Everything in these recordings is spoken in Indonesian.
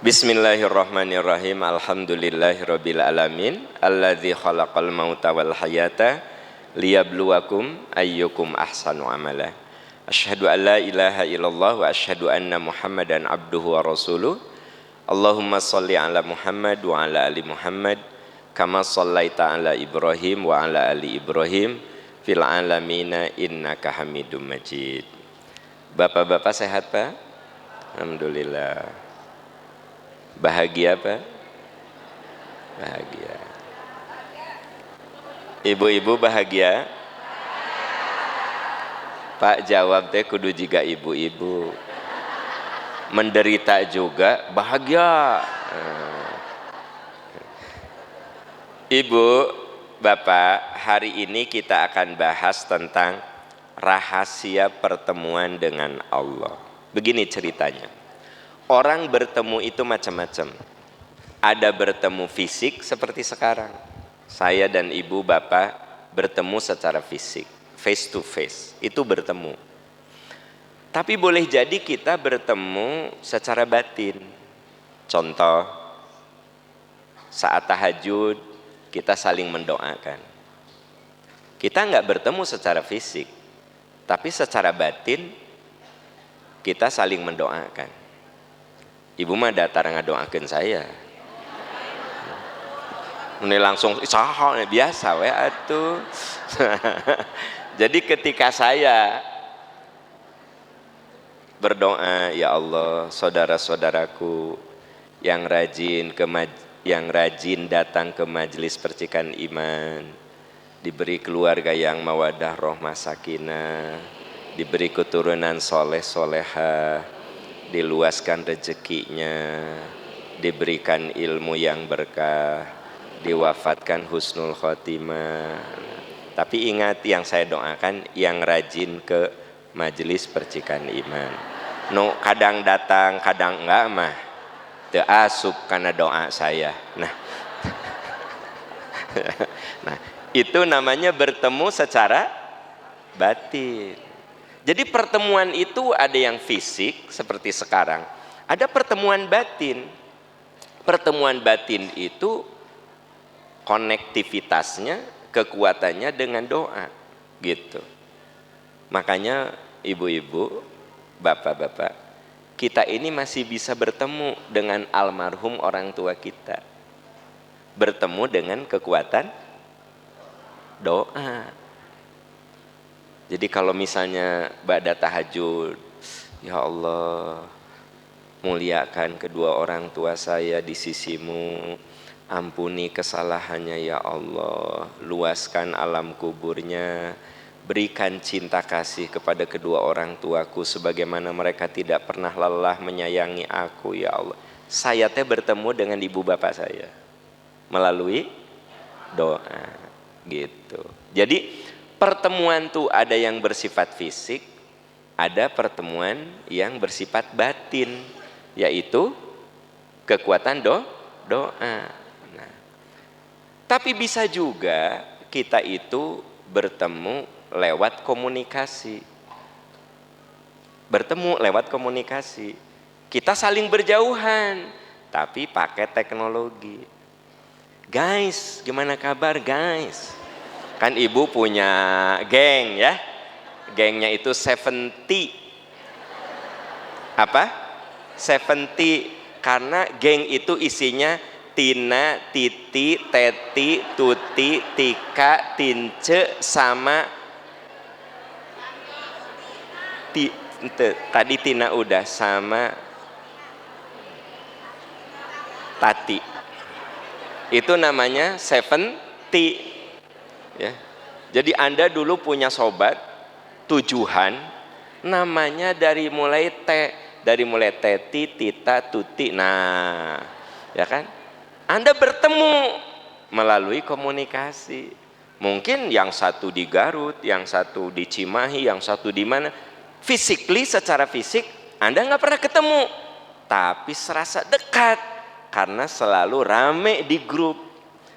Bismillahirrahmanirrahim. Alhamdulillahirabbil alamin. Alladzi khalaqal mauta wal hayata liyabluwakum ayyukum ahsanu amala. Asyhadu an la ilaha illallah wa asyhadu anna Muhammadan abduhu wa rasuluh. Allahumma shalli ala Muhammad wa ala ali Muhammad kama shallaita ala Ibrahim wa ala ali Ibrahim fil alamina innaka Hamidum Majid. Bapak-bapak sehat, Pak? Alhamdulillah. Bahagia, Pak? Bahagia. Ibu-ibu bahagia? Pak jawab teh kudu jiga ibu-ibu. Menderita juga bahagia. Ibu, Bapak, hari ini kita akan bahas tentang rahasia pertemuan dengan Allah. Begini ceritanya. Orang bertemu itu macam-macam. Ada bertemu fisik seperti sekarang. Saya dan ibu bapak bertemu secara fisik, face to face. Itu bertemu. Tapi boleh jadi kita bertemu secara batin. Contoh, saat tahajud kita saling mendoakan. Kita nggak bertemu secara fisik, tapi secara batin kita saling mendoakan. Ibu mah datar ngadoakeun saya. Ini langsung saha biasa we atuh. Jadi ketika saya berdoa, ya Allah, saudara-saudaraku yang rajin datang ke majelis percikan iman, diberi keluarga yang mawadah rahmah sakinah, diberi keturunan soleh solehah, diluaskan rezekinya, diberikan ilmu yang berkah, diwafatkan husnul khotimah. Tapi ingat yang saya doakan yang rajin ke majelis percikan iman. No kadang datang, kadang enggak mah teu asup karena doa saya. Nah, itu namanya bertemu secara batin. Jadi pertemuan itu ada yang fisik seperti sekarang, ada pertemuan batin. Pertemuan batin itu konektivitasnya, kekuatannya dengan doa, gitu. Makanya ibu-ibu, bapak-bapak, kita ini masih bisa bertemu dengan almarhum orang tua kita. Bertemu dengan kekuatan doa. Jadi kalau misalnya ba'da tahajud, ya Allah, muliakan kedua orang tua saya di sisimu, ampuni kesalahannya ya Allah, luaskan alam kuburnya, berikan cinta kasih kepada kedua orang tuaku sebagaimana mereka tidak pernah lelah menyayangi aku ya Allah. Saya teh bertemu dengan ibu bapak saya melalui doa, gitu. Jadi pertemuan tuh ada yang bersifat fisik, ada pertemuan yang bersifat batin, yaitu kekuatan doa. Nah, tapi bisa juga kita itu bertemu lewat komunikasi. Bertemu lewat komunikasi. Kita saling berjauhan, tapi pakai teknologi. Guys, gimana kabar guys? Kan ibu punya geng ya, gengnya itu 70 apa? 70, karena geng itu isinya Tina, Titi, Teti, Tuti, Tika, Tince, sama tadi Tina udah, sama Tati. Itu namanya 70. Ya. Jadi Anda dulu punya sobat tujuan, namanya dari mulai Teti, Tita, Tuti. Nah, ya kan? Anda bertemu melalui komunikasi. Mungkin yang satu di Garut, yang satu di Cimahi, yang satu di mana. Physically, secara fisik Anda nggak pernah ketemu, tapi serasa dekat karena selalu rame di grup.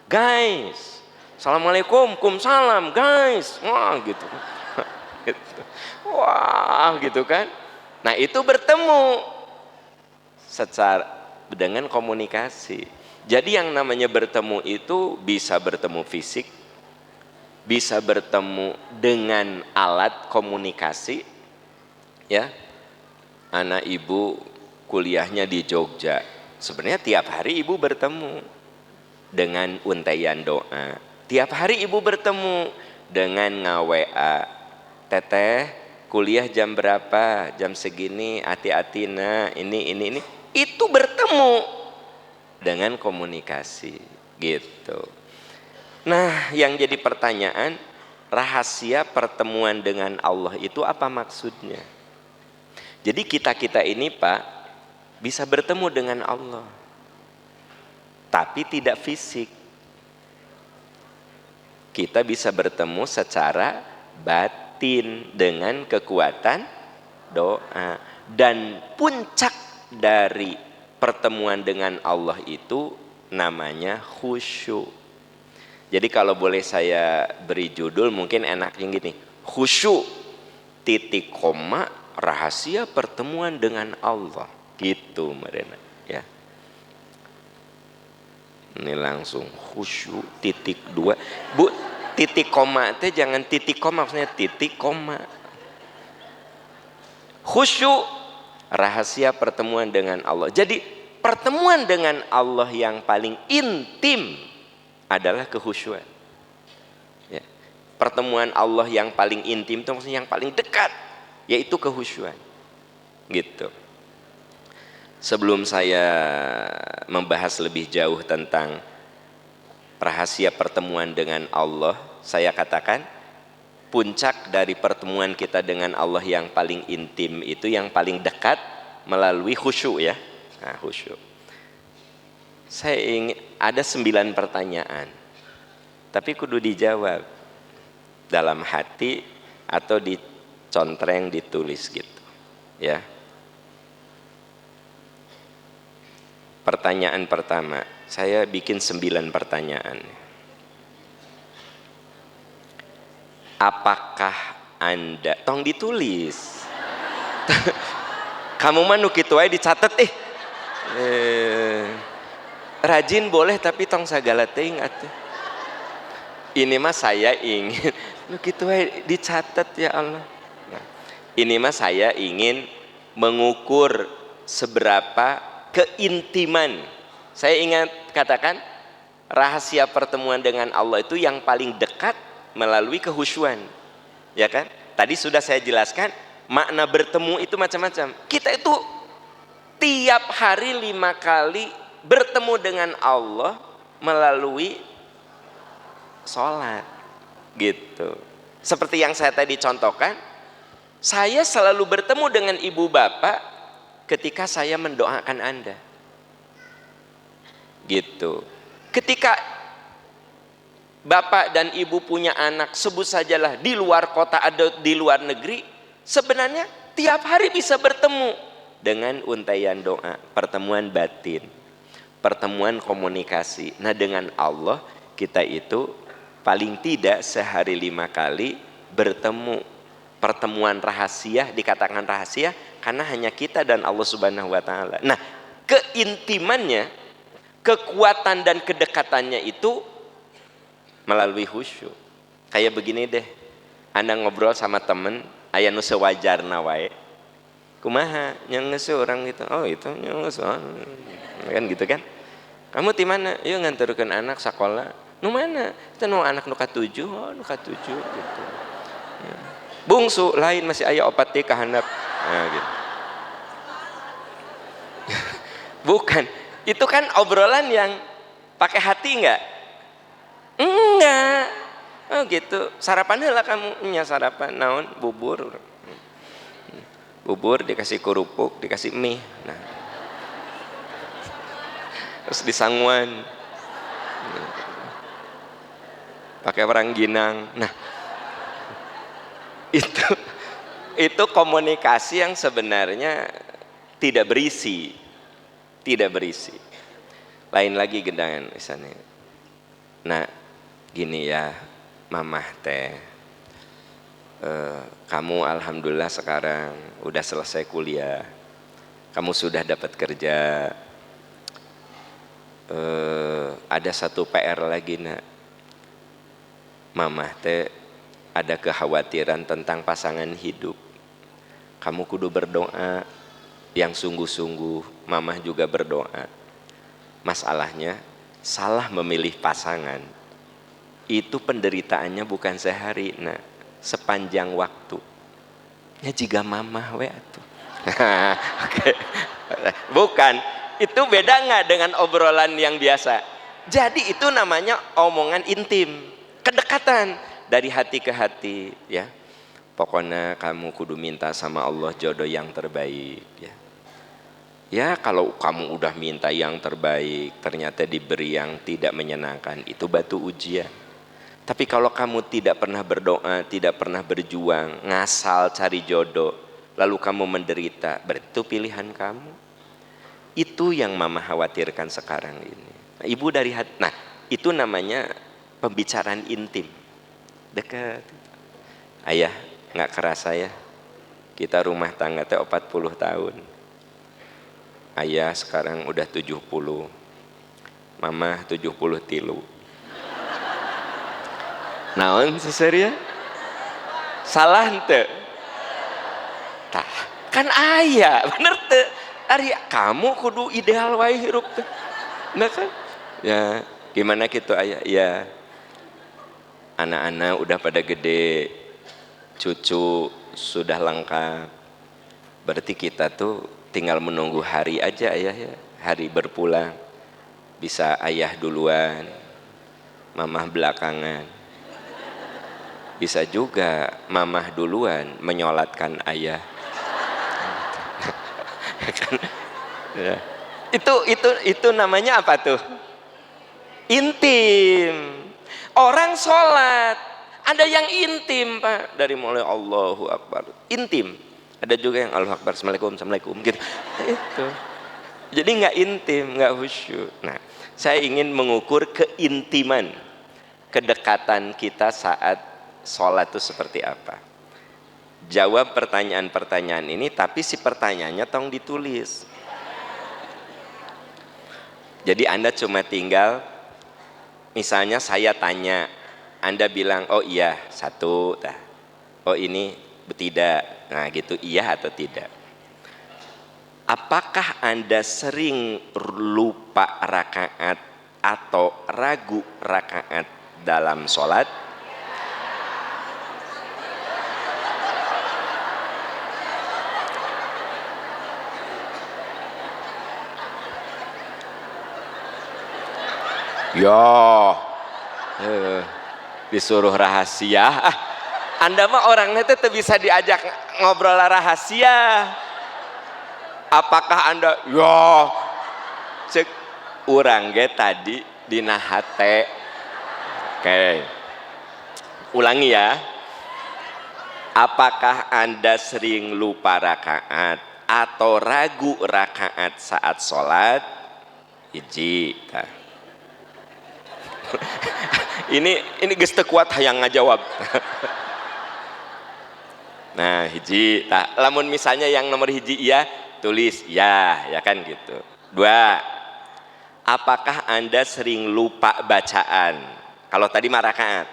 Guys, Assalamualaikum, Kumsalam, guys. Wah, gitu. Wah, gitu kan. Nah, itu bertemu secara dengan komunikasi. Jadi yang namanya bertemu itu bisa bertemu fisik, bisa bertemu dengan alat komunikasi, ya. Anak ibu kuliahnya di Jogja, sebenarnya tiap hari ibu bertemu dengan untaian doa, tiap hari ibu bertemu dengan nga-WA, teteh kuliah jam berapa, jam segini, hati-hati nak, ini, itu bertemu dengan komunikasi gitu. Nah, yang jadi pertanyaan, rahasia pertemuan dengan Allah itu apa maksudnya? Jadi kita ini Pak bisa bertemu dengan Allah, tapi tidak fisik. Kita bisa bertemu secara batin dengan kekuatan doa. Dan puncak dari pertemuan dengan Allah itu namanya khusyuk. Jadi kalau boleh saya beri judul mungkin enaknya gini, khusyuk titik koma rahasia pertemuan dengan Allah gitu Marina ya. Ini langsung khusyuk titik 2 Bu, titik koma itu jangan titik koma, maksudnya titik koma. Khusyuk rahasia pertemuan dengan Allah. Jadi pertemuan dengan Allah yang paling intim adalah kekhusyuan ya. Pertemuan Allah yang paling intim itu maksudnya yang paling dekat, yaitu kekhusyuan gitu. Sebelum saya membahas lebih jauh tentang rahasia pertemuan dengan Allah, saya katakan puncak dari pertemuan kita dengan Allah yang paling intim itu, yang paling dekat, melalui khusyuk ya. Nah, khusyuk. Saya ingin ada 9 pertanyaan, tapi kudu dijawab dalam hati atau dicontreng, ditulis gitu ya. Pertanyaan pertama, saya bikin 9 pertanyaan. Apakah Anda, tong ditulis. Kamu mah nu kitu wae dicatet rajin boleh tapi tong sagala teuing atuh. Ini mah saya ingin nu kitu wae dicatet ya Allah. Nah, ini mah saya ingin mengukur seberapa keintiman. Saya ingat katakan rahasia pertemuan dengan Allah itu yang paling dekat melalui kehusyuan, ya kan? Tadi sudah saya jelaskan makna bertemu itu macam-macam. Kita itu tiap hari 5 kali bertemu dengan Allah melalui sholat gitu. Seperti yang saya tadi contohkan, saya selalu bertemu dengan ibu bapak ketika saya mendoakan Anda gitu. Ketika bapak dan ibu punya anak, sebut sajalah di luar kota atau di luar negeri, sebenarnya tiap hari bisa bertemu dengan untaian doa, pertemuan batin, pertemuan komunikasi. Nah, dengan Allah kita itu paling tidak sehari 5 kali bertemu. Pertemuan rahasia, dikatakan rahasia karena hanya kita dan Allah Subhanahu wa taala. Nah, keintimannya, kekuatan dan kedekatannya itu melalui khusyuk. Kayak begini deh, Anda ngobrol sama temen aya nu sewajarna wae, kumaha nyengese orang gitu, oh itu nyengese kan gitu kan. Kamu di mana? Yuk nganterkeun anak sekolah. Nu mana? Kita nu anak nu ka-7. Oh, nu ka-7 gitu. Ya. Bungsu lain masih aya opat teh kahandap. Nah, gitu. Bukan. Itu kan obrolan yang pakai hati enggak? Enggak. Oh gitu. Sarapan heula kamu nya sarapan naon? Bubur. Bubur dikasih kerupuk, dikasih mie. Nah. Terus disangguan. Pakai rangginang. Nah. Itu komunikasi yang sebenarnya tidak berisi. Tidak berisi. Lain lagi gendangan misalnya. Nah, gini ya, mamah teh. Kamu alhamdulillah sekarang udah selesai kuliah, kamu sudah dapat kerja, ada satu PR lagi nak, mamah teh ada kekhawatiran tentang pasangan hidup. Kamu kudu berdoa yang sungguh-sungguh, mamah juga berdoa. Masalahnya salah memilih pasangan itu penderitaannya bukan sehari, nah sepanjang waktu. Ya jika mamah we atuh. Oke. Bukan, itu beda nggak dengan obrolan yang biasa. Jadi itu namanya omongan intim, kedekatan dari hati ke hati, ya. Pokoknya kamu kudu minta sama Allah jodoh yang terbaik, ya. Ya kalau kamu udah minta yang terbaik, ternyata diberi yang tidak menyenangkan, itu batu ujian. Tapi kalau kamu tidak pernah berdoa, tidak pernah berjuang, ngasal cari jodoh, lalu kamu menderita, berarti itu pilihan kamu. Itu yang mama khawatirkan sekarang ini. Nah, ibu dari hati, nah itu namanya pembicaraan intim, dekat. Ayah, nggak kerasa ya, kita rumah tangga teh 40 tahun. Ayah sekarang udah 70, mama 73. Naon seseria? Salah ente? Tah, kan ayah, bener teh. Ari kamu kudu ideal wae hirup teh. Nah kan? Ya, gimana gitu ayah? Ya. Anak-anak udah pada gede, cucu sudah lengkap. Berarti kita tuh tinggal menunggu hari aja ayah ya. Hari berpulang. Bisa ayah duluan, mamah belakangan. Bisa juga mamah duluan menyolatkan ayah. Ya. Itu namanya apa tuh? Intim. Orang sholat ada yang intim pak, dari mulai Allahu Akbar intim, ada juga yang Allahu Akbar Assalamualaikum gitu. Itu jadi nggak intim, nggak khusyuk. Nah saya ingin mengukur keintiman, kedekatan kita saat sholat itu seperti apa. Jawab pertanyaan-pertanyaan ini, tapi si pertanyaannya tong ditulis. Jadi Anda cuma tinggal, misalnya saya tanya, Anda bilang, oh iya, satu, dah. Oh ini tidak, nah gitu, iya atau tidak. Apakah Anda sering lupa rakaat atau ragu rakaat dalam sholat? Ya, disuruh rahasia. Anda mah orangnya itu bisa diajak ngobrol rahasia. Apakah Anda? Ya, cek urang ge tadi dina hate. Oke, ulangi ya. Apakah Anda sering lupa rakaat atau ragu rakaat saat sholat? Hiji. ini geus teu kuat hayang ngajawab. Nah hiji, nah, lamun misalnya yang nomor hiji iya, tulis ya kan gitu. 2, apakah Anda sering lupa bacaan? Kalau tadi mah rakaat,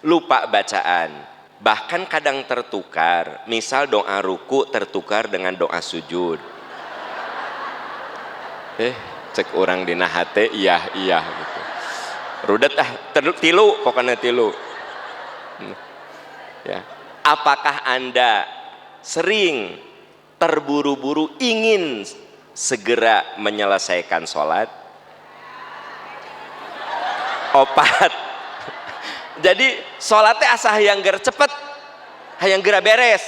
lupa bacaan, bahkan kadang tertukar, misal doa ruku tertukar dengan doa sujud. Cek orang dina hate iya gitu. Rudet tilu, pokoknya tilu. Ya. Apakah Anda sering terburu-buru ingin segera menyelesaikan sholat? 4. Jadi sholatnya asa hayang ger cepet, hayang gera beres.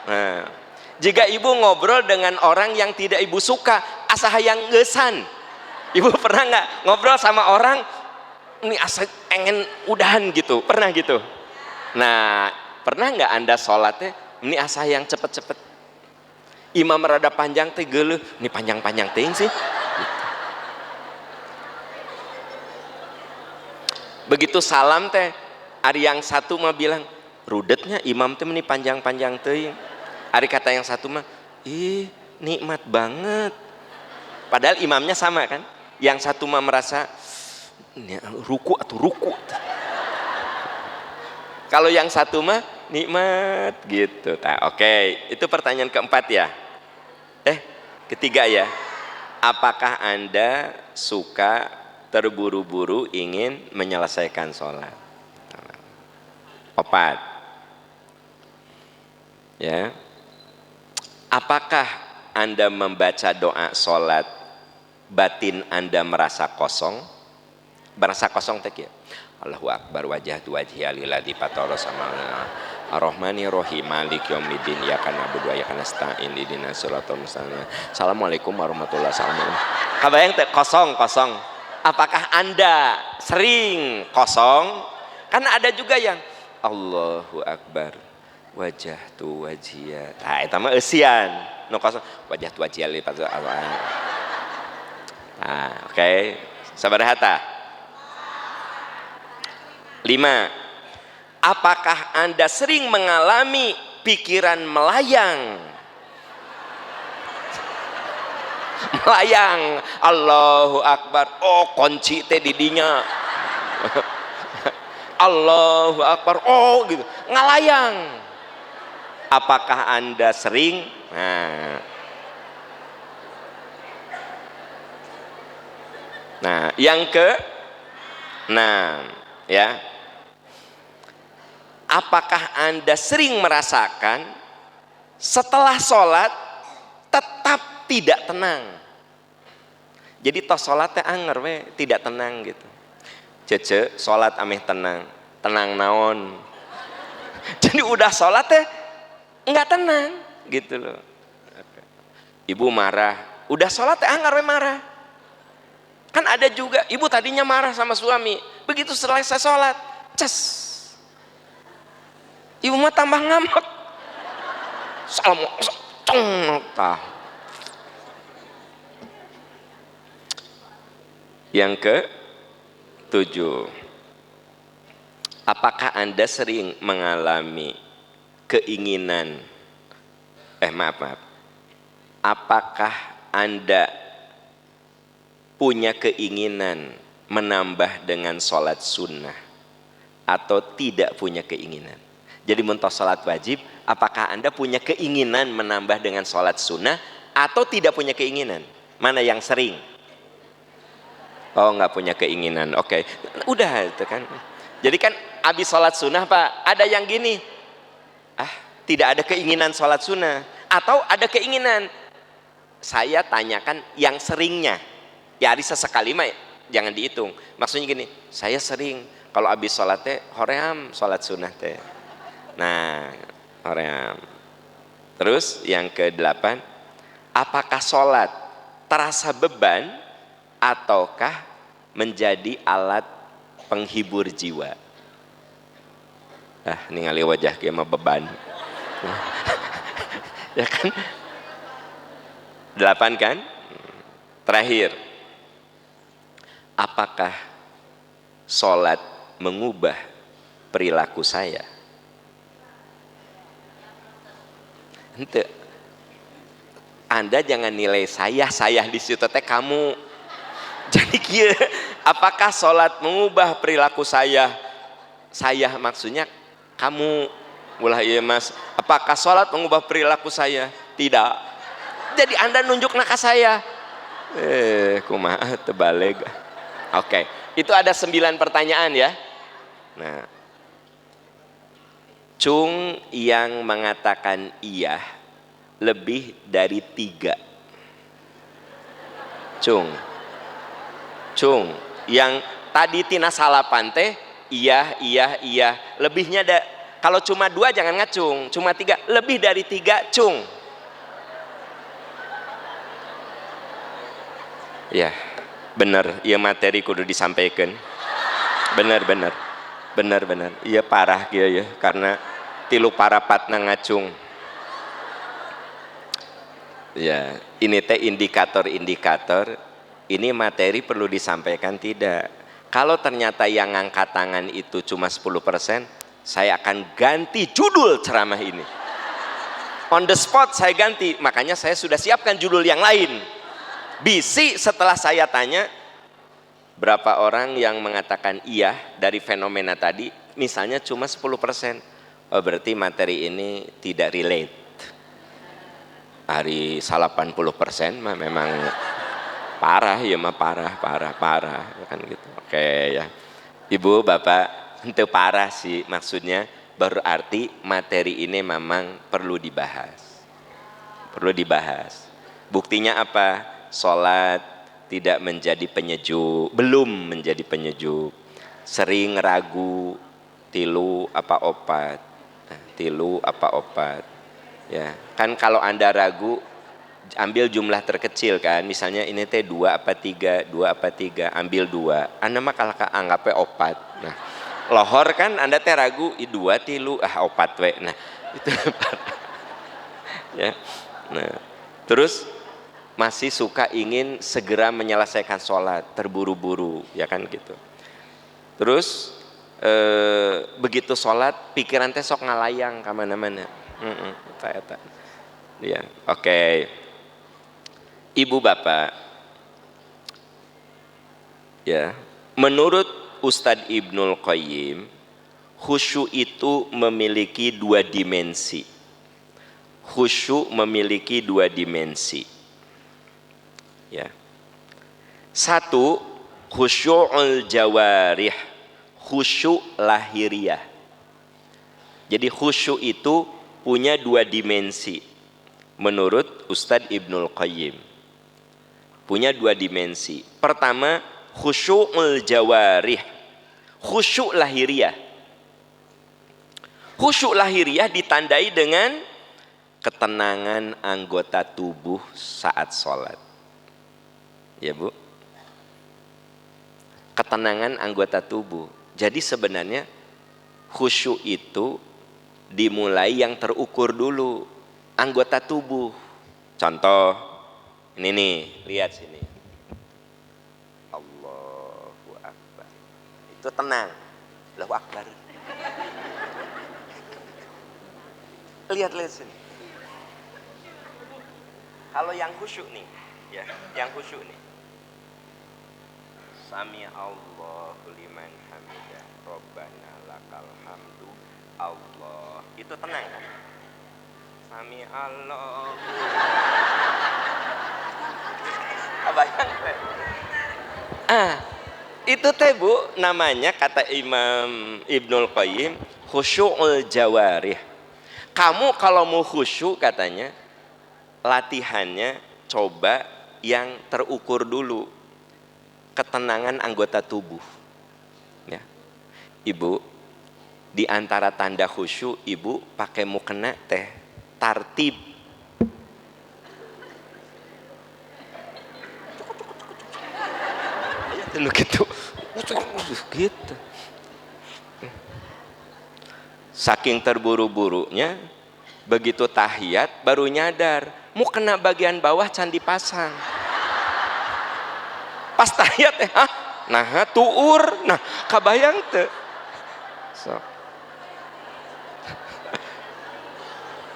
Nah, jika ibu ngobrol dengan orang yang tidak ibu suka, asa hayang gesan. Ibu pernah nggak ngobrol sama orang ini asa pengen udahan gitu, pernah gitu? Nah, pernah nggak Anda sholatnya ini asa yang cepet-cepet, imam rada panjang teh geuleuh, ini panjang-panjang ting sih gitu. Begitu salam teh ari yang satu mah bilang rudetnya imam teh ini panjang-panjang teuing, ari kata yang satu mah ih nikmat banget, padahal imamnya sama kan. Yang satu mah merasa ini ruku atau ruku. Kalau yang satu mah nikmat gitu. Nah, oke, itu pertanyaan keempat ya. Ketiga ya. Apakah Anda suka terburu-buru ingin menyelesaikan sholat? Empat. Ya. Apakah Anda membaca doa sholat batin Anda merasa kosong? Merasa kosong tak ya? Allahu Akbar wajhatu wajhiya lilladzi fatara samawati ar-rahmani rahim maliki yaumiddin iyyaka na'budu wa iyyaka nasta'in ihdinas siratal mustaqim. Assalamualaikum warahmatullahi wabarakatuh. Kabayang teh kosong. Apakah Anda sering kosong? Karena ada juga yang Allahu Akbar wajhatu wajhiya. Nah, eta mah eusian. Nu kosong wajhatu wajhiya lil fatara. Nah, oke. Sabaraha tah? 5. Apakah Anda sering mengalami pikiran melayang? Melayang, Allahu Akbar. Oh, kunci teh di dinya. Allahu Akbar. Oh, gitu. Ngalayang. Apakah Anda sering? Nah, yang ke-6 ya. Apakah Anda sering merasakan setelah sholat tetap tidak tenang? Jadi tos sholat teh anger we, tidak tenang gitu. Cece sholat ameh tenang naon. Jadi udah sholat teh enggak tenang gitu loh. Ibu marah, udah sholat teh anger we marah. Kan ada juga ibu tadinya marah sama suami, begitu selesai sholat, ces, ibu mah tambah ngamuk. Salam, yang ke-7. Apakah Anda sering mengalami keinginan? Maaf. Apakah Anda punya keinginan menambah dengan sholat sunnah atau tidak punya keinginan? Jadi mentos sholat wajib, apakah Anda punya keinginan menambah dengan sholat sunnah atau tidak punya keinginan? Mana yang sering? Oh, nggak punya keinginan. Oke. Udah itu kan. Jadi kan habis sholat sunnah Pak, ada yang gini, tidak ada keinginan sholat sunnah, atau ada keinginan. Saya tanyakan yang seringnya. Ya hari sesekali mah jangan dihitung. Maksudnya gini, saya sering kalau habis sholat teh hoream sholat sunnah teh. Nah, hoream. Terus yang ke-8, apakah sholat terasa beban ataukah menjadi alat penghibur jiwa? Ningali wajah kieu mah beban. Ya kan? 8 kan? Terakhir. Apakah sholat mengubah perilaku saya? Ente, Anda jangan nilai saya di situ teh kamu. Jadi kieu, apakah sholat mengubah perilaku saya? Saya maksudnya kamu. Ulah iya Mas, apakah sholat mengubah perilaku saya? Tidak. Jadi Anda nunjuk ke saya. Kumaha tebaleg. Oke, itu ada 9 pertanyaan ya. Nah, Cung yang mengatakan iya lebih dari 3. Cung yang tadi tina salapan teh iya, lebihnya ada. Kalau cuma 2 jangan ngacung, cuma 3, lebih dari 3 cung. Ya, bener, iya materi kudu disampaikan. Bener. Iya parah kia ya, karena tilu parapatna ngacung. Ya, ini teh indikator. Ini materi perlu disampaikan tidak? Kalau ternyata yang ngangkat tangan itu cuma 10%, saya akan ganti judul ceramah ini. On the spot saya ganti, makanya saya sudah siapkan judul yang lain. Bisi setelah saya tanya, Berapa orang yang mengatakan iya dari fenomena tadi, misalnya cuma 10%. Oh, berarti materi ini tidak relate. Hari 80% mah memang parah ya, mah parah kan gitu. Oke ya. Ibu, Bapak, itu parah sih maksudnya, berarti materi ini memang perlu dibahas. Perlu dibahas. Buktinya apa? Sholat tidak menjadi penyejuk, belum menjadi penyejuk. Sering ragu, tilu apa opat. Nah, tilu apa opat. Ya, kan kalau Anda ragu, ambil jumlah terkecil kan, misalnya ini teh 2 apa 3, 2 apa 3, ambil 2. Anda mah kalau anggapnya opat. Nah, lohor kan Anda teh ragu, 2 tilu, opat we. Nah, itu ya. Nah, terus masih suka ingin segera menyelesaikan sholat, terburu-buru, ya kan gitu. Terus begitu sholat, pikiran teh sok ngalayang kemana-mana. Ya, oke. Ibu bapak, ya, menurut Ustadz Ibnul Qayyim, khusyuk itu memiliki 2 dimensi. Khusyuk memiliki 2 dimensi. Ya. 1, khusyu'ul jawarih, khusyuk lahiriah. Jadi khusyuk itu punya 2 dimensi menurut Ustadz Ibnul Qayyim. Punya 2 dimensi. Pertama, khusyu'ul jawarih, khusyuk lahiriah. Khusyuk lahiriah ditandai dengan ketenangan anggota tubuh saat sholat. Ya Bu, ketenangan anggota tubuh. Jadi sebenarnya khusyuk itu dimulai yang terukur dulu, anggota tubuh. Contoh, ini nih, lihat sini. Allahu Akbar. Itu tenang. Allahu Akbar. Lihat sini. Kalau yang khusyuk nih, ya, yang khusyuk nih. Sami Allahu liman hamidah, Rabbana lakal hamdu, Allah. Itu tenang kan? Sami Allah. Bayang teh. Itu teh Bu, namanya kata Imam Ibnul Qayyim khusyu'ul jawarih. Kamu kalau mau khusyuk katanya, latihannya coba yang terukur dulu, ketenangan anggota tubuh. Ya. Ibu, di antara tanda khusyuk, Ibu pakai mukena teh tartib. Lu gitu. Gitu. Saking terburu-burunya, begitu tahiyat baru nyadar, mau kena bagian bawah can dipasang. Pas tahiyat nah tuur, nah kabayang teu. So.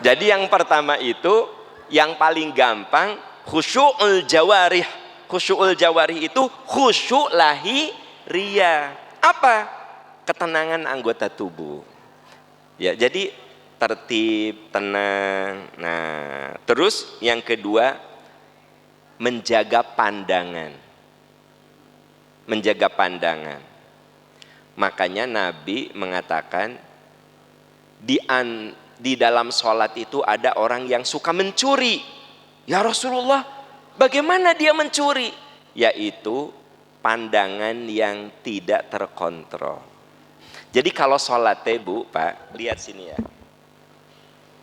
Jadi yang pertama itu, yang paling gampang khusyu'ul jawarih. Khusyu'ul jawarih itu khusyuk lahiriah. Apa? Ketenangan anggota tubuh. Ya, jadi tertib, tenang. Nah, terus yang kedua, menjaga pandangan. Menjaga pandangan. Makanya Nabi mengatakan di dalam sholat itu ada orang yang suka mencuri. Ya Rasulullah, bagaimana dia mencuri? Yaitu pandangan yang tidak terkontrol. Jadi kalau sholat Bu, Pak, lihat sini ya.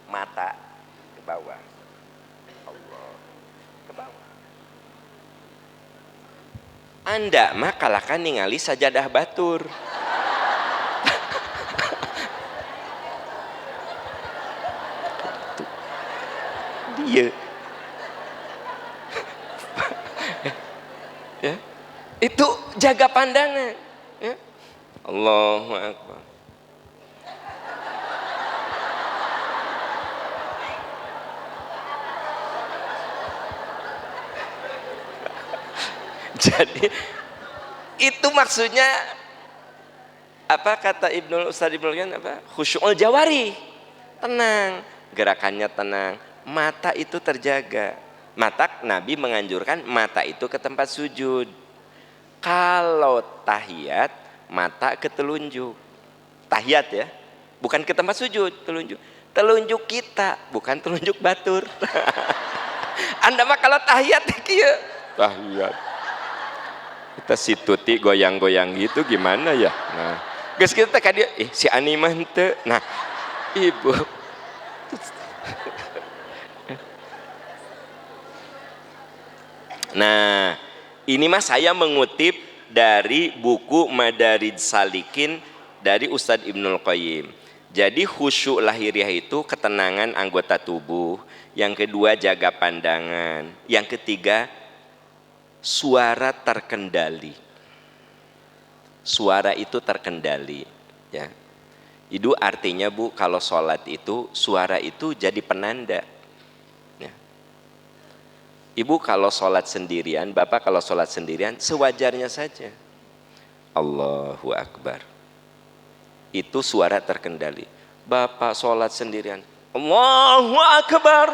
Mata ke bawah. Allah, ke bawah. Anda mah kalahkan ningali sajadah batur. Dia. Ya. Itu jaga pandangan. Ya. Allahu Akbar. Itu maksudnya apa kata Ustadz Ibnul Qayyim apa? Khusyukul jawari. Tenang, gerakannya tenang, mata itu terjaga. Mata Nabi menganjurkan mata itu ke tempat sujud. Kalau tahiyat mata ke telunjuk. Tahiyat ya, bukan ke tempat sujud, telunjuk. Telunjuk kita, bukan telunjuk batur. Anda mah kalau tahiyat kieu. Tahiyat. Kita si Tuti goyang-goyang gitu gimana ya? Nah, geus kita ka dia, si Ani mah henteu. Nah, Ibu. Nah, ini mah saya mengutip dari buku Madarij Salikin dari Ustadz Ibnul Qayyim. Jadi khusyuk lahiriah itu ketenangan anggota tubuh. Yang kedua jaga pandangan. Yang ketiga suara terkendali. Suara itu terkendali. Ya. Itu artinya Bu, kalau sholat itu suara itu jadi penanda. Ya. Ibu kalau sholat sendirian, Bapak kalau sholat sendirian sewajarnya saja. Allahu Akbar. Itu suara terkendali. Bapak sholat sendirian, Allahu Akbar.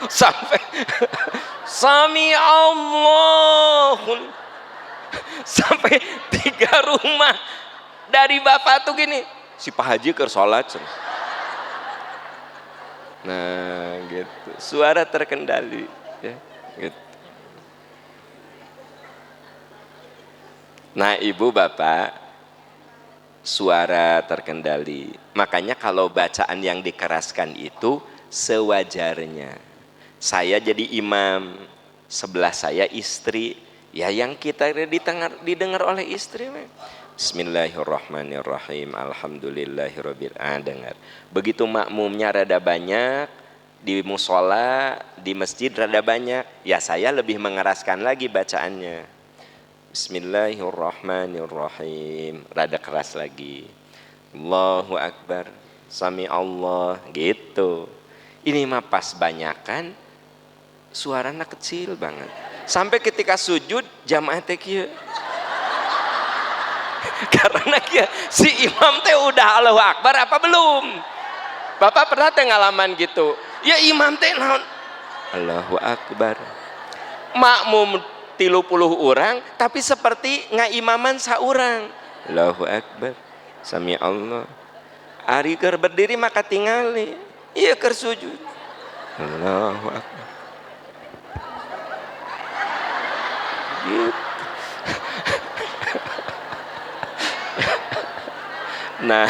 Sampai Sami Allahun, sampai 3 rumah dari Bapak tuh gini, si Pak Haji ke sholat. Nah gitu, suara terkendali ya, gitu. Nah Ibu Bapak, suara terkendali. Makanya kalau bacaan yang dikeraskan itu sewajarnya. Saya jadi imam, sebelah saya istri, ya yang kita didengar oleh istri. Bismillahirrahmanirrahim, alhamdulillahirabbil alamin. Begitu makmumnya rada banyak, di musola, di masjid rada banyak, ya saya lebih mengeraskan lagi bacaannya. Bismillahirrahmanirrahim, rada keras lagi. Allahu Akbar, Sami Allah, gitu. Ini mah pas banyakan, suaranya kecil banget. Sampai ketika sujud jamaah teh kieu. Karena kieu si imam teh udah Allahu Akbar apa belum? Bapak pernah teh ngalaman gitu? Ya imam teh naon? Allahu Akbar. Makmum 30 orang tapi seperti ngaimaman saurang. Allahu Akbar, Sami Allah. Ari keur berdiri maka tingali, ieu keur sujud. Allahu Akbar. Gitu. Nah,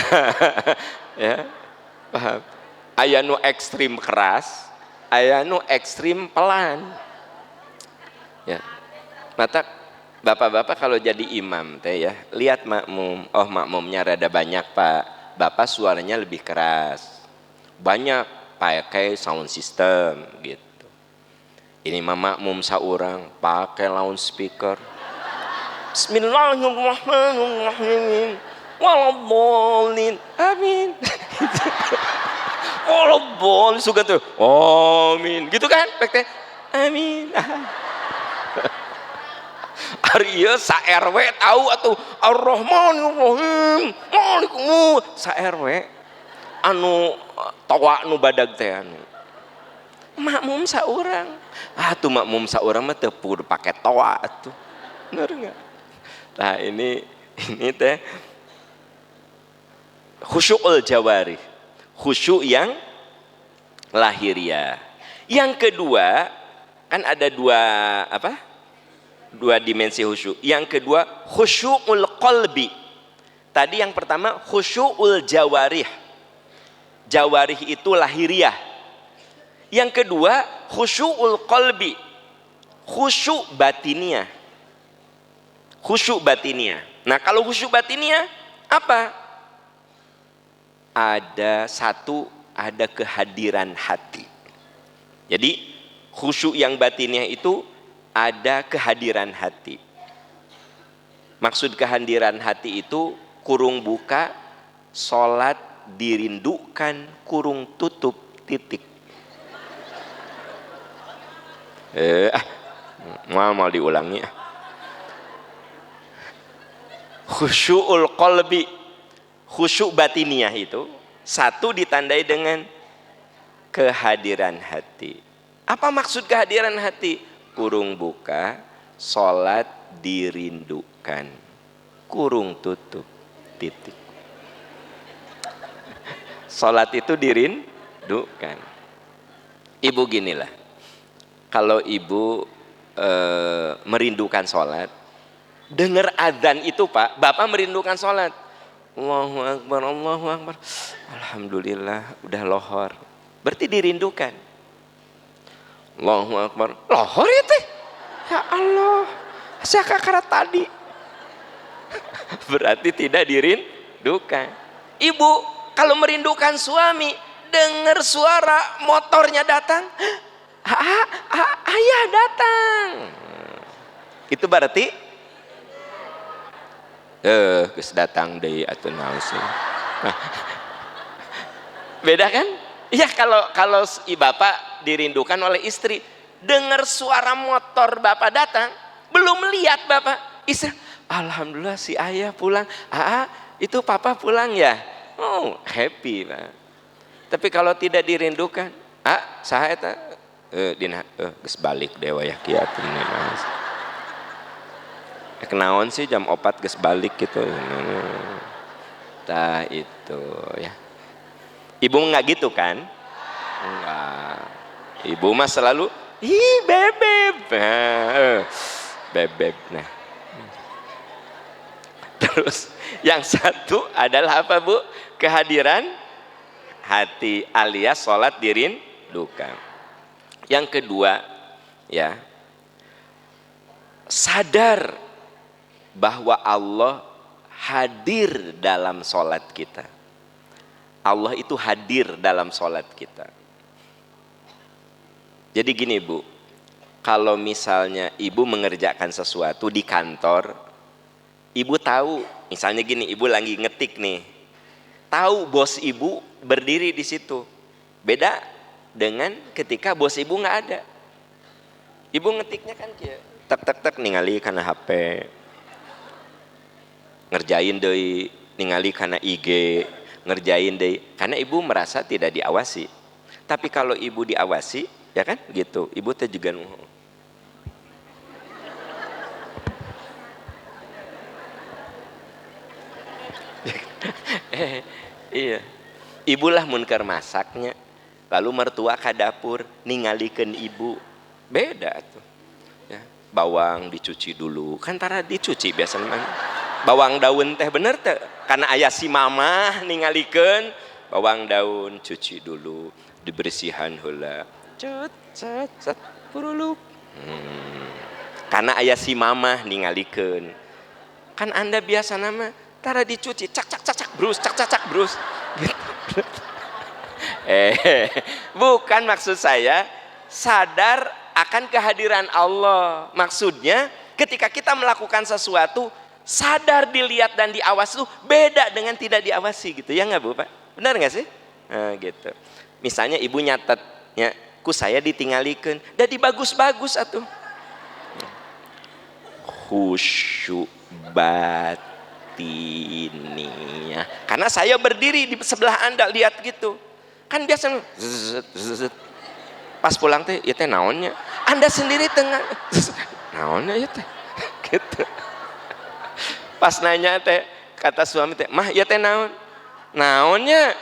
ya, paham. Aya nu ekstrim keras, aya nu ekstrim pelan. Ya. Mata bapak-bapak kalau jadi imam teh ya, lihat makmum, oh makmumnya rada banyak Pak, Bapak suaranya lebih keras, banyak pakai sound system gitu. Ini mah makmum saurang pakai loudspeaker. Bismillahirrahmanirrahim. Walabolin, amin. Walabolin suka tuh, amin, gitu kan? Pakai amin. Arya sa RW tahu atuh Ar-Rahmanir-Rahim Malikumul sa RW anu tawa nu badag teh anu makmum saurang tuh makmum saurang mah teu kudu pake tawa atuh bener enggak. Nah ini teh khusyukul jawari, khusyuk yang lahiriah. Yang kedua kan ada dua dimensi khusyuk. Yang kedua khusyukul qalbi. Tadi yang pertama khusyukul jawarih. Jawarih itu lahiriah. Yang kedua khusyukul qalbi. Khusyuk batiniah. Khusyuk batiniah. Nah, kalau khusyuk batiniah apa? Ada kehadiran hati. Jadi khusyuk yang batiniah itu ada kehadiran hati. Maksud kehadiran hati itu kurung buka, sholat dirindukan, kurung tutup, titik. Mau diulangi. Khusyu'ul qalbi, khusyuk batiniyah itu satu ditandai dengan kehadiran hati. Apa maksud kehadiran hati? Kurung buka, sholat dirindukan, kurung tutup, titik. Sholat itu dirindukan. Ibu ginilah, kalau ibu merindukan sholat, dengar adzan itu Pak, Bapak merindukan sholat. Allahu Akbar, Allahu Akbar, alhamdulillah, udah lohor, berarti dirindukan. Allahu Akbar, lohor ya teh, ya Allah, saya kakak tadi. Berarti tidak dirindukan. Ibu kalau merindukan suami, dengar suara motornya datang, ayah datang, itu berarti geus datang deui atuh naon sih. Beda kan? Iya, kalau bapak dirindukan oleh istri, dengar suara motor bapak datang, belum lihat bapak, istri, alhamdulillah si ayah pulang, itu papa pulang ya, oh happy Pak. Tapi kalau tidak dirindukan, saha eta dina geus balik dewa ya kieu Mas. Kenaon sih jam 4 geus balik gitu. Tah itu ya. Ibu enggak gitu kan? Enggak. Ibu mah selalu bebeb. Bebeb. Nah. Terus yang satu adalah apa Bu? Kehadiran hati alias sholat dirindukan. Yang kedua ya, sadar bahwa Allah hadir dalam sholat kita. Allah itu hadir dalam sholat kita. Jadi gini Bu, kalau misalnya ibu mengerjakan sesuatu di kantor, ibu tahu, misalnya gini, ibu lagi ngetik nih, tahu bos ibu berdiri di situ. Beda dengan ketika bos ibu nggak ada. Ibu ngetiknya kan kayak tek ningali karena HP, ngerjain deui ningali karena IG, ngerjain deui karena ibu merasa tidak diawasi. Tapi kalau ibu diawasi, ya kan gitu, ibu teh juga iya, ibulah munkar masaknya, lalu mertua ka dapur ningalikeun ibu, beda tuh ya. Bawang dicuci dulu, kan tara dicuci biasanya. Bawang daun teh bener teh, karena ayah si mama ningalikeun bawang daun cuci dulu, dibersihan heula, cet puruluk. Karena ayah si mama ningalikeun, kan anda biasa nama tara dicuci cak brus gitu. Bukan maksud saya sadar akan kehadiran Allah. Maksudnya ketika kita melakukan sesuatu sadar dilihat dan diawasi tuh beda dengan tidak diawasi gitu ya nggak Bu Pak? Benar nggak sih? Nah, gitu. Misalnya ibu nyatet ya, ku saya ditinggalikeun, jadi bagus-bagus atuh. Khusyuk batiniyah. Karena saya berdiri di sebelah Anda lihat gitu. Kan biasa pas pulang teh ya teh naonnya. Anda sendiri tengah naonnya ya teh. Gitu. Pas nanya teh kata suami teh, "Mah ya teh naon?" Naonnya?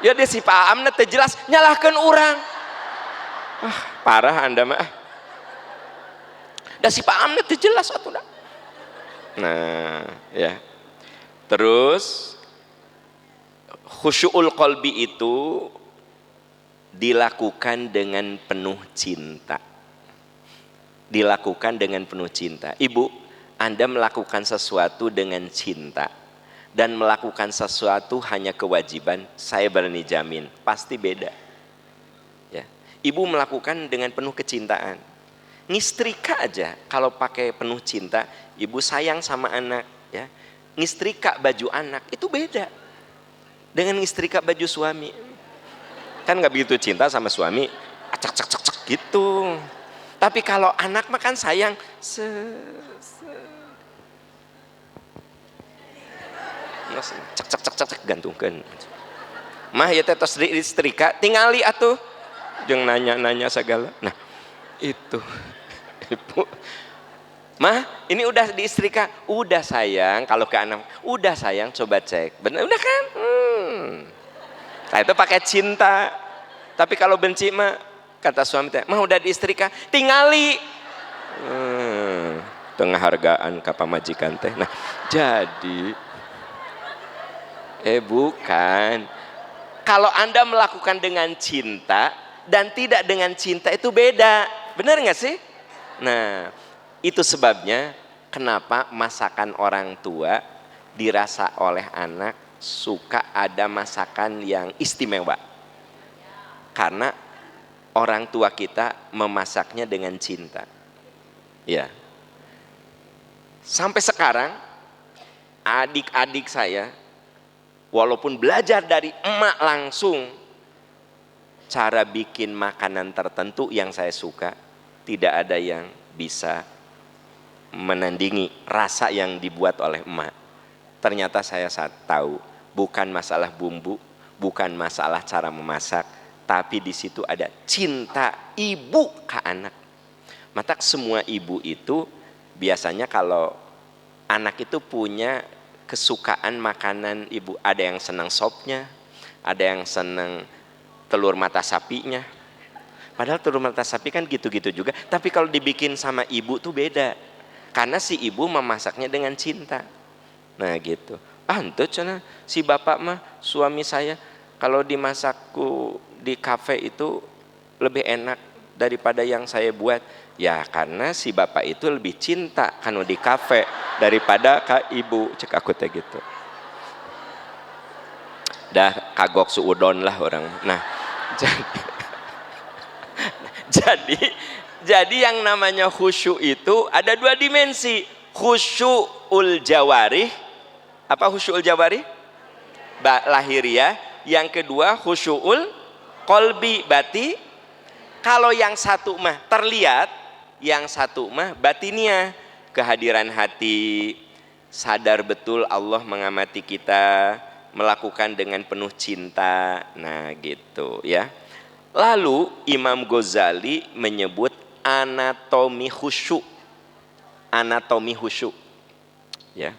Ya dia si paamna teh jelas nyalahkeun urang. Parah Anda mah. Da si paamna teh jelas atuh da. Nah, ya. Terus khusyu'ul qalbi itu dilakukan dengan penuh cinta. Dilakukan dengan penuh cinta. Ibu, Anda melakukan sesuatu dengan cinta dan melakukan sesuatu hanya kewajiban, saya berani jamin pasti beda. Ya. Ibu melakukan dengan penuh kecintaan. Ngistrika aja kalau pakai penuh cinta, ibu sayang sama anak, ya. Ngistrika baju anak itu beda dengan ngistrika baju suami. Kan nggak begitu cinta sama suami, acak cak gitu. Tapi kalau anak makan sayang, cek cek cek cek, cek gantungkan. Mah ya teh tos disetrika, tingali atuh, jeung nanya-nanya segala. Nah itu, ibu, mah ini udah diistrika, udah sayang. Kalau ke anak, udah sayang, coba cek, bener udah kan? Nah itu pakai cinta. Tapi kalau benci mah, kata suami teh, mah udah diistrika, tingali. Tengah hargaan ka pamajikan teh. Nah jadi, bukan. Kalau Anda melakukan dengan cinta dan tidak dengan cinta itu beda, benar nggak sih? Nah, itu sebabnya kenapa masakan orang tua dirasa oleh anak suka ada masakan yang istimewa. Karena orang tua kita memasaknya dengan cinta. Ya. Sampai sekarang adik-adik saya walaupun belajar dari emak langsung cara bikin makanan tertentu yang saya suka, tidak ada yang bisa menandingi rasa yang dibuat oleh emak. Ternyata saya tahu bukan masalah bumbu, bukan masalah cara memasak, tapi di situ ada cinta ibu ke anak. Maka semua ibu itu biasanya kalau anak itu punya kesukaan makanan ibu, ada yang senang sopnya, ada yang senang telur mata sapinya. Padahal telur mata sapi kan gitu-gitu juga, tapi kalau dibikin sama ibu tuh beda, karena si ibu memasaknya dengan cinta. Nah gitu. Ente cenah si bapak mah suami saya kalau dimasakku di kafe itu lebih enak daripada yang saya buat. Ya karena si bapak itu lebih cinta kanu di kafe daripada ke ibu, cek aku teh gitu. Dah kagok suudon lah orang. Nah jadi yang namanya khusyuk itu ada dua dimensi. Khusyukul jawarih, apa khusyukul jawarih? Lahiriah. Yang kedua khusyukul qalbi, bati. Kalau yang satu mah terlihat, yang satu mah batiniah, kehadiran hati, sadar betul Allah mengamati kita, melakukan dengan penuh cinta. Nah gitu ya. Lalu Imam Ghazali menyebut anatomi khusyuk. Anatomi khusyuk ya.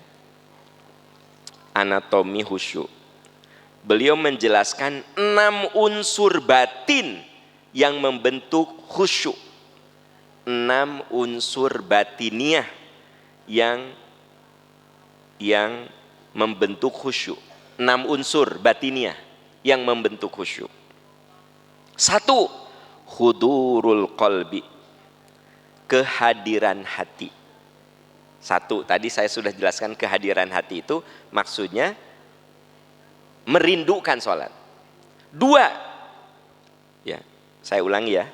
Anatomi khusyuk. Beliau menjelaskan 6 unsur batin yang membentuk khusyuk. 6 unsur batiniah yang membentuk khusyuk. 6 unsur batiniah yang membentuk khusyuk. 1. Hudurul qalbi, kehadiran hati. 1, tadi saya sudah jelaskan kehadiran hati itu maksudnya merindukan sholat. 2, ya, saya ulangi ya,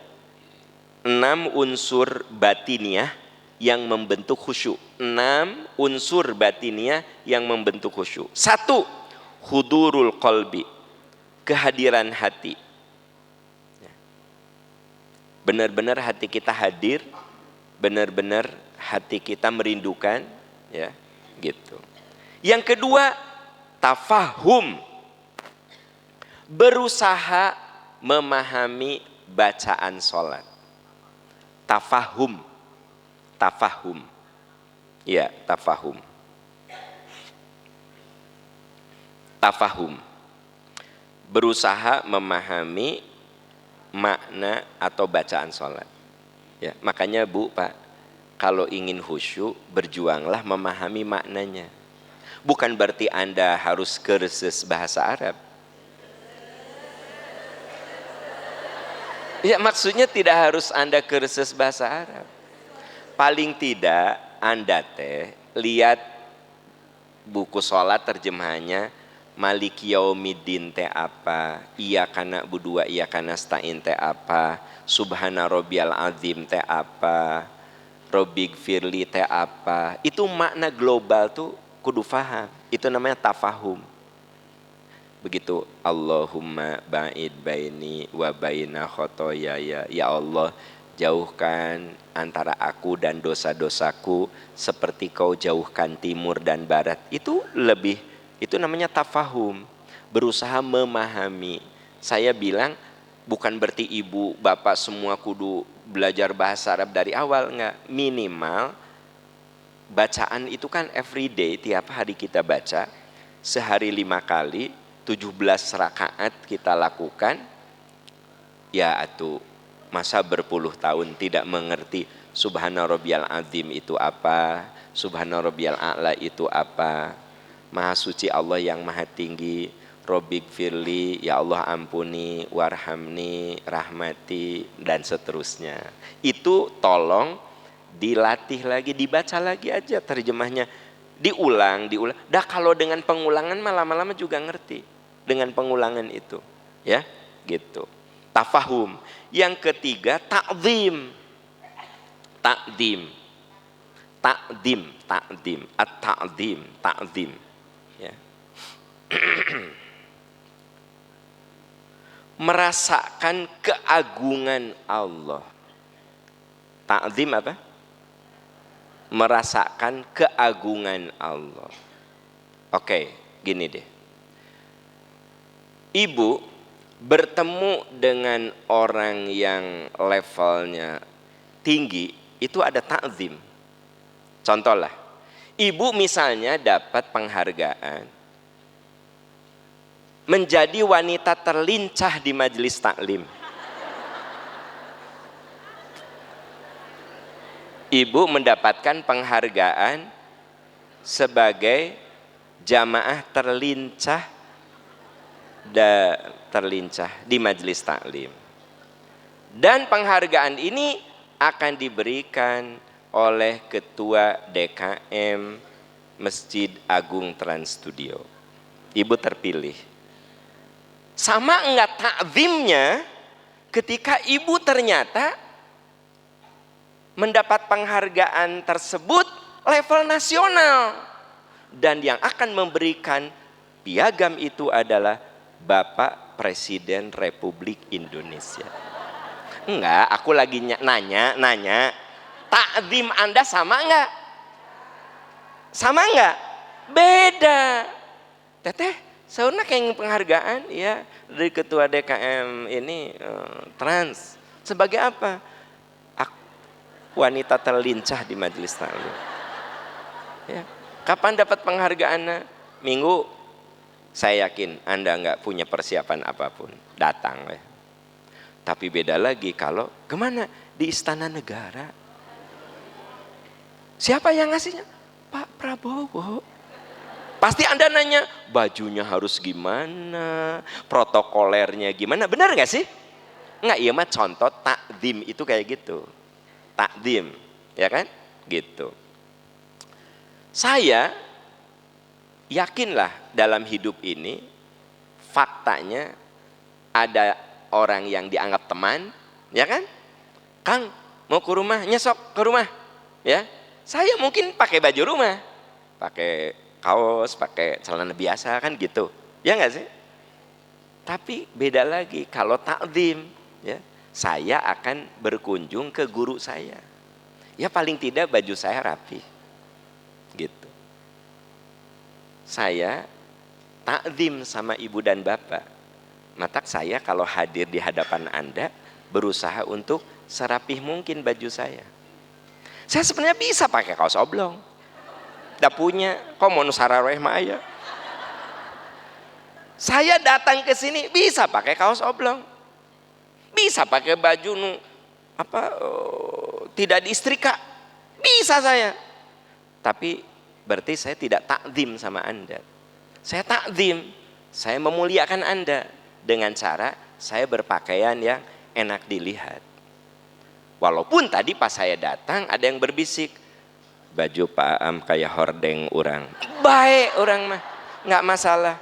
6 unsur batiniah yang membentuk khusyuk. 6 unsur batiniah yang membentuk khusyuk. 1. Hudurul qalbi, kehadiran hati. Benar-benar hati kita hadir, benar-benar hati kita merindukan, ya, gitu. Yang kedua, tafahum, berusaha memahami bacaan sholat. Tafahum, tafahum, ya, tafahum, tafahum, berusaha memahami makna atau bacaan sholat. Ya, makanya Bu, Pak, kalau ingin khusyuk berjuanglah memahami maknanya. Bukan berarti Anda harus kursus bahasa Arab. Ya, maksudnya tidak harus Anda kursus bahasa Arab. Paling tidak Anda lihat buku sholat terjemahannya, Maliki Yaumiddin teh apa, Iyyaka na'budu wa iyyaka nasta'in teh apa, Subhana Rabbiyal Azim teh apa, Robbighfirli teh apa. Itu makna global tuh kudu faham. Itu namanya tafahum. Begitu, Allahumma ba'id baini wa baina khotoyaya, ya Allah jauhkan antara aku dan dosa-dosaku seperti kau jauhkan timur dan barat. Itu namanya tafahum, berusaha memahami. Saya bilang bukan berarti ibu bapak semua kudu belajar bahasa Arab dari awal, enggak. Minimal bacaan itu kan everyday, tiap hari kita baca, sehari 5 kali, 17 rakaat kita lakukan. Ya atuh, masa berpuluh tahun tidak mengerti Subhana Rabbiyal Azim itu apa, Subhana Rabbiyal A'la itu apa, Maha suci Allah yang maha tinggi, Robbik firli, ya Allah ampuni, warhamni, rahmati, dan seterusnya. Itu tolong dilatih lagi, dibaca lagi aja terjemahnya, diulang. Dah kalau dengan pengulangan lama-lama juga ngerti dengan pengulangan itu, ya gitu. Tafahum. Yang ketiga ta'zim. At-ta'zim, ya. Merasakan keagungan Allah. Ta'zim apa? Merasakan keagungan Allah. Oke, gini deh. Ibu bertemu dengan orang yang levelnya tinggi, itu ada ta'zim. Contoh lah, ibu misalnya dapat penghargaan menjadi wanita terlincah di majelis taklim. Ibu mendapatkan penghargaan sebagai jamaah terlincah di majelis taklim. Dan penghargaan ini akan diberikan oleh Ketua DKM Masjid Agung Trans Studio. Ibu terpilih. Sama enggak takzimnya ketika ibu ternyata mendapat penghargaan tersebut level nasional, dan yang akan memberikan piagam itu adalah Bapak Presiden Republik Indonesia. Enggak, aku lagi nanya. Takzim Anda sama enggak? Sama enggak? Beda. Teteh, sauna kayak penghargaan ya dari Ketua DKM ini Trans. Sebagai apa? Wanita terlincah di majelis taklim. Ya. Kapan dapat penghargaannya? Minggu. Saya yakin Anda nggak punya persiapan apapun, datang ya. Tapi beda lagi kalau kemana? Di Istana Negara. Siapa yang ngasihnya? Pak Prabowo. Pasti Anda nanya, bajunya harus gimana, protokolernya gimana, benar nggak sih? Nggak, iya mah contoh takzim itu kayak gitu. Takzim, ya kan? Gitu. Saya yakinlah dalam hidup ini faktanya ada orang yang dianggap teman, ya kan? Kang, mau ke rumah, nyesok ke rumah, ya. Saya mungkin pakai baju rumah, pakai kaos, pakai celana biasa kan gitu, ya nggak sih? Tapi beda lagi kalau takzim, ya. Saya akan berkunjung ke guru saya, ya paling tidak baju saya rapi, gitu. Saya takzim sama ibu dan bapak. Maka saya kalau hadir di hadapan Anda berusaha untuk serapih mungkin baju saya. Saya sebenarnya bisa pakai kaos oblong. Udah punya, kok mau nusararoeh mah ya. Saya datang ke sini bisa pakai kaos oblong. Bisa pakai baju tidak diistrika. Bisa saya. Tapi berarti saya tidak takzim sama Anda. Saya takzim, saya memuliakan Anda dengan cara saya berpakaian yang enak dilihat. Walaupun tadi pas saya datang ada yang berbisik, baju Pak Am kayak hordeng orang. Baik orang mah, nggak masalah.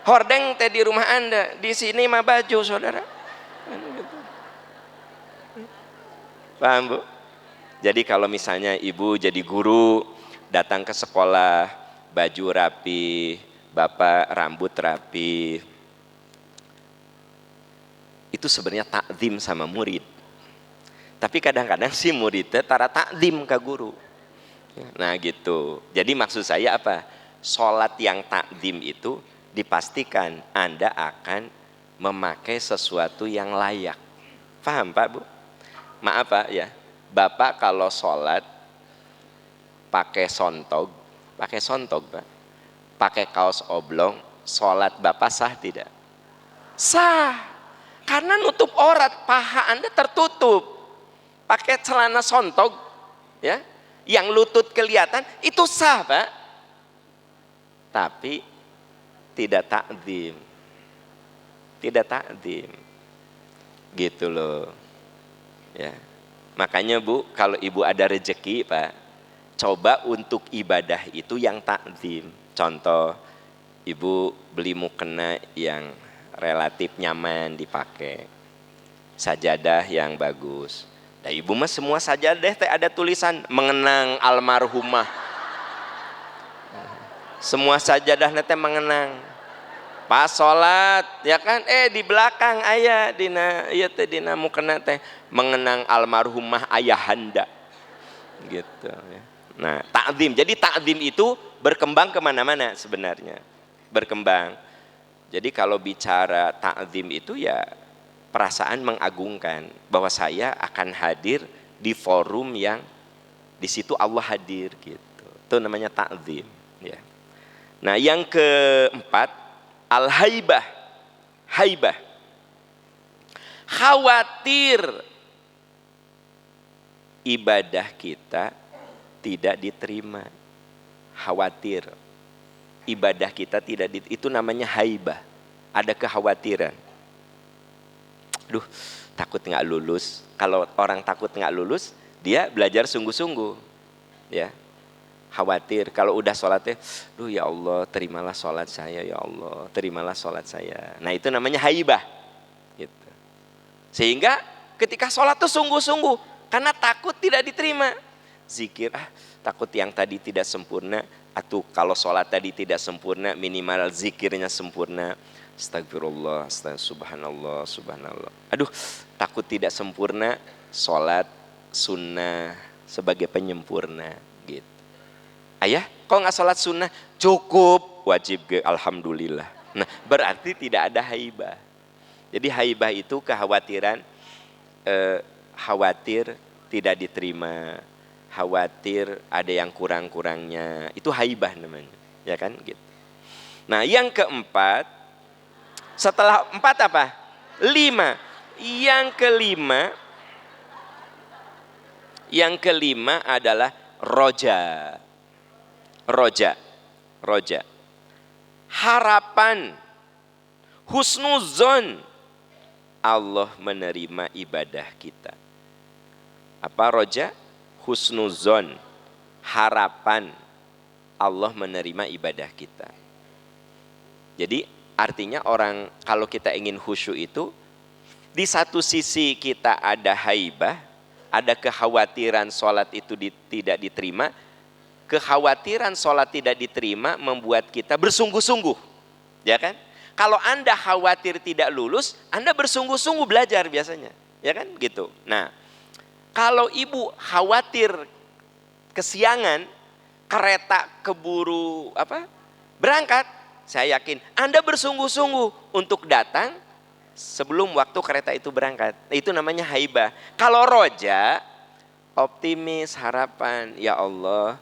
Hordeng teh di rumah Anda, di sini mah baju saudara. Paham Bu? Jadi kalau misalnya ibu jadi guru, datang ke sekolah, baju rapi, bapak rambut rapi, itu sebenarnya takzim sama murid. Tapi kadang-kadang si muridnya tara takdim ke guru. Nah gitu. Jadi maksud saya apa? Sholat yang takdim itu dipastikan Anda akan memakai sesuatu yang layak. Paham Pak Bu? Maaf Pak ya. Bapak kalau sholat pakai sontog Pak. Pakai kaos oblong, sholat Bapak sah tidak? Sah. Karena nutup aurat, paha Anda tertutup. Pakai celana sontog, ya, yang lutut kelihatan, itu sah Pak. Tapi tidak takdim. Tidak takdim. Gitu loh. Ya. Makanya Bu, kalau Ibu ada rezeki Pak, coba untuk ibadah itu yang takdim. Contoh, Ibu beli mukena yang relatif nyaman dipakai, sajadah yang bagus. Nah, Ibu mah semua sajadah teh ada tulisan mengenang almarhumah. Semua sajadah teh mengenang. Pas sholat, ya kan? Di belakang ayah dina ieu teh dina mukena teh mengenang almarhumah ayahanda. Gitu ya. Nah, takdim. Jadi takdim itu berkembang kemana-mana sebenarnya. Berkembang. Jadi kalau bicara takdim itu ya perasaan mengagungkan bahwa saya akan hadir di forum yang di situ Allah hadir gitu. Itu namanya takdim ya. Nah, yang keempat al-haibah. Haibah. Khawatir ibadah kita tidak diterima. Khawatir ibadah kita tidak itu namanya haibah. Ada kekhawatiran. Duh, takut nggak lulus. Kalau orang takut nggak lulus, dia belajar sungguh-sungguh. Ya, khawatir. Kalau udah sholatnya, duh ya Allah, terimalah sholat saya ya Allah, terimalah sholat saya. Nah itu namanya haibah. Gitu. Sehingga ketika sholat tuh sungguh-sungguh, karena takut tidak diterima. Zikir, takut yang tadi tidak sempurna. Atau kalau sholat tadi tidak sempurna, minimal zikirnya sempurna. Astagfirullah, subhanallah, subhanallah. Aduh, takut tidak sempurna, sholat sunnah sebagai penyempurna gitu. Ayah, kok nggak sholat sunnah? Cukup, wajib ke, alhamdulillah. Nah, berarti tidak ada haibah. Jadi haibah itu kekhawatiran, khawatir tidak diterima, khawatir ada yang kurang-kurangnya, itu haibah namanya, ya kan gitu. Nah, yang keempat, setelah 4 apa? 5. Yang kelima adalah roja. Harapan, husnuzon Allah menerima ibadah kita. Apa roja? Husnuzon, harapan Allah menerima ibadah kita. Jadi artinya orang kalau kita ingin khusyuk itu, di satu sisi kita ada haibah, ada kekhawatiran sholat itu tidak diterima. Kekhawatiran sholat tidak diterima membuat kita bersungguh-sungguh, ya kan? Kalau Anda khawatir tidak lulus, Anda bersungguh-sungguh belajar biasanya, ya kan? Gitu. Nah, kalau ibu khawatir kesiangan, kereta keburu berangkat, saya yakin Anda bersungguh-sungguh untuk datang sebelum waktu kereta itu berangkat. Itu namanya haibah. Kalau roja, optimis, harapan, ya Allah,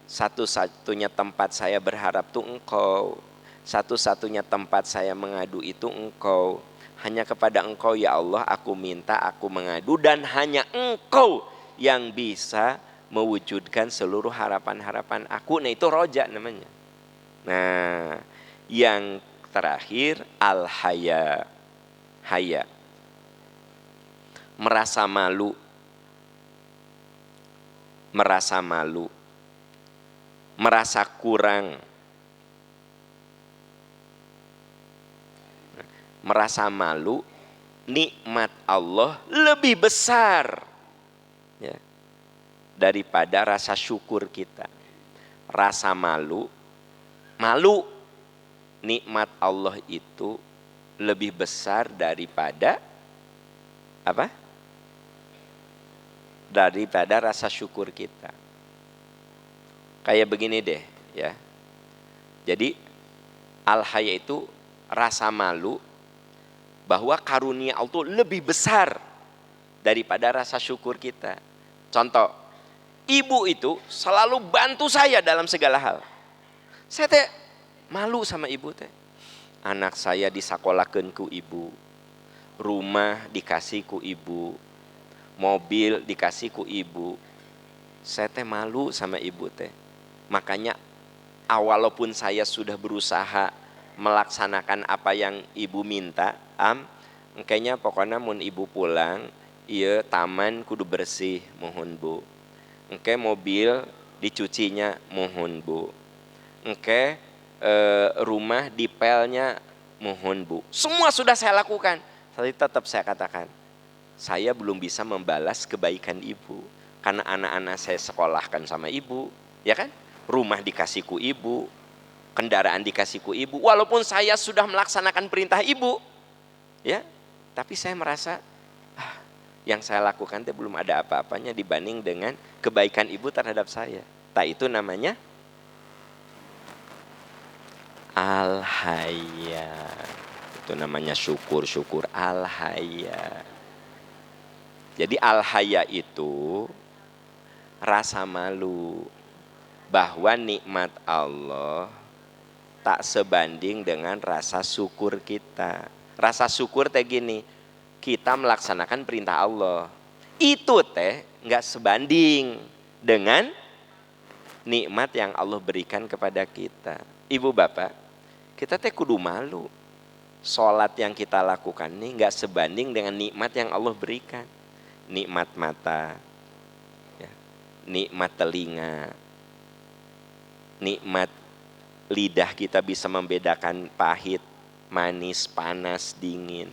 satu-satunya tempat saya berharap tuh Engkau. Satu-satunya tempat saya mengadu itu Engkau. Hanya kepada Engkau ya Allah aku minta, aku mengadu, dan hanya Engkau yang bisa mewujudkan seluruh harapan-harapan aku. Nah itu roja namanya. Nah yang terakhir al-haya. Haya, merasa malu, merasa kurang, merasa malu, nikmat Allah lebih besar ya, daripada rasa syukur kita. Rasa malu, nikmat Allah itu lebih besar daripada apa? daripada rasa syukur kita. Kayak begini deh ya. Jadi al-haya itu rasa malu bahwa karunia Allah lebih besar daripada rasa syukur kita. Contoh, ibu itu selalu bantu saya dalam segala hal. Saya teh malu sama ibu teh. Anak saya disakolahkeun ku ibu, rumah dikasih ku ibu, mobil dikasih ku ibu. Saya teh malu sama ibu teh. Makanya walaupun saya sudah berusaha melaksanakan apa yang ibu minta, kayaknya pokoknya mun ibu pulang, iya taman kudu bersih, mohon bu. Engke mobil dicucinya, mohon bu. Engke rumah dipelnya, mohon bu. Semua sudah saya lakukan, tapi tetap saya katakan, saya belum bisa membalas kebaikan ibu. Karena anak-anak saya sekolahkan sama ibu, ya kan? Rumah dikasih ku ibu, kendaraan dikasih ku ibu, walaupun saya sudah melaksanakan perintah ibu, ya, tapi saya merasa yang saya lakukan itu belum ada apa-apanya dibanding dengan kebaikan ibu terhadap saya. Tak itu namanya al-haya. Itu namanya syukur al-haya. Jadi al-haya itu rasa malu bahwa nikmat Allah tak sebanding dengan rasa syukur kita. Rasa syukur teh gini, kita melaksanakan perintah Allah, itu teh nggak sebanding dengan nikmat yang Allah berikan kepada kita. Ibu bapak, kita teh kudu malu. Sholat yang kita lakukan ini nggak sebanding dengan nikmat yang Allah berikan. Nikmat mata, ya, nikmat telinga, nikmat lidah kita bisa membedakan pahit, manis, panas, dingin.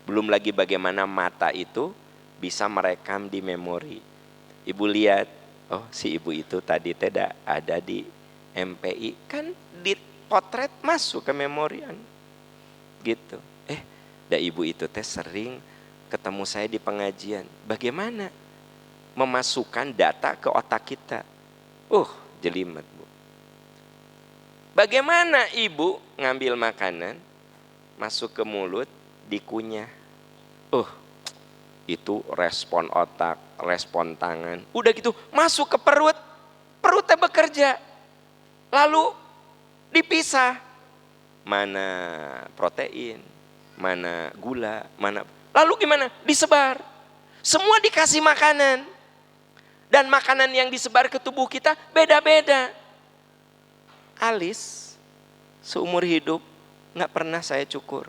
Belum lagi bagaimana mata itu bisa merekam di memori. Ibu lihat, oh si ibu itu tadi tidak ada di MPI, kan di potret masuk ke memorian. Gitu. Da ibu itu teh sering ketemu saya di pengajian. Bagaimana memasukkan data ke otak kita? Jelimet bu. Bagaimana ibu ngambil makanan, masuk ke mulut, dikunyah. Itu respon otak, respon tangan. Udah gitu masuk ke perut, perutnya bekerja. Lalu dipisah. Mana protein, mana gula, mana. Lalu gimana? Disebar. Semua dikasih makanan. Dan makanan yang disebar ke tubuh kita beda-beda. Alis seumur hidup nggak pernah saya cukur.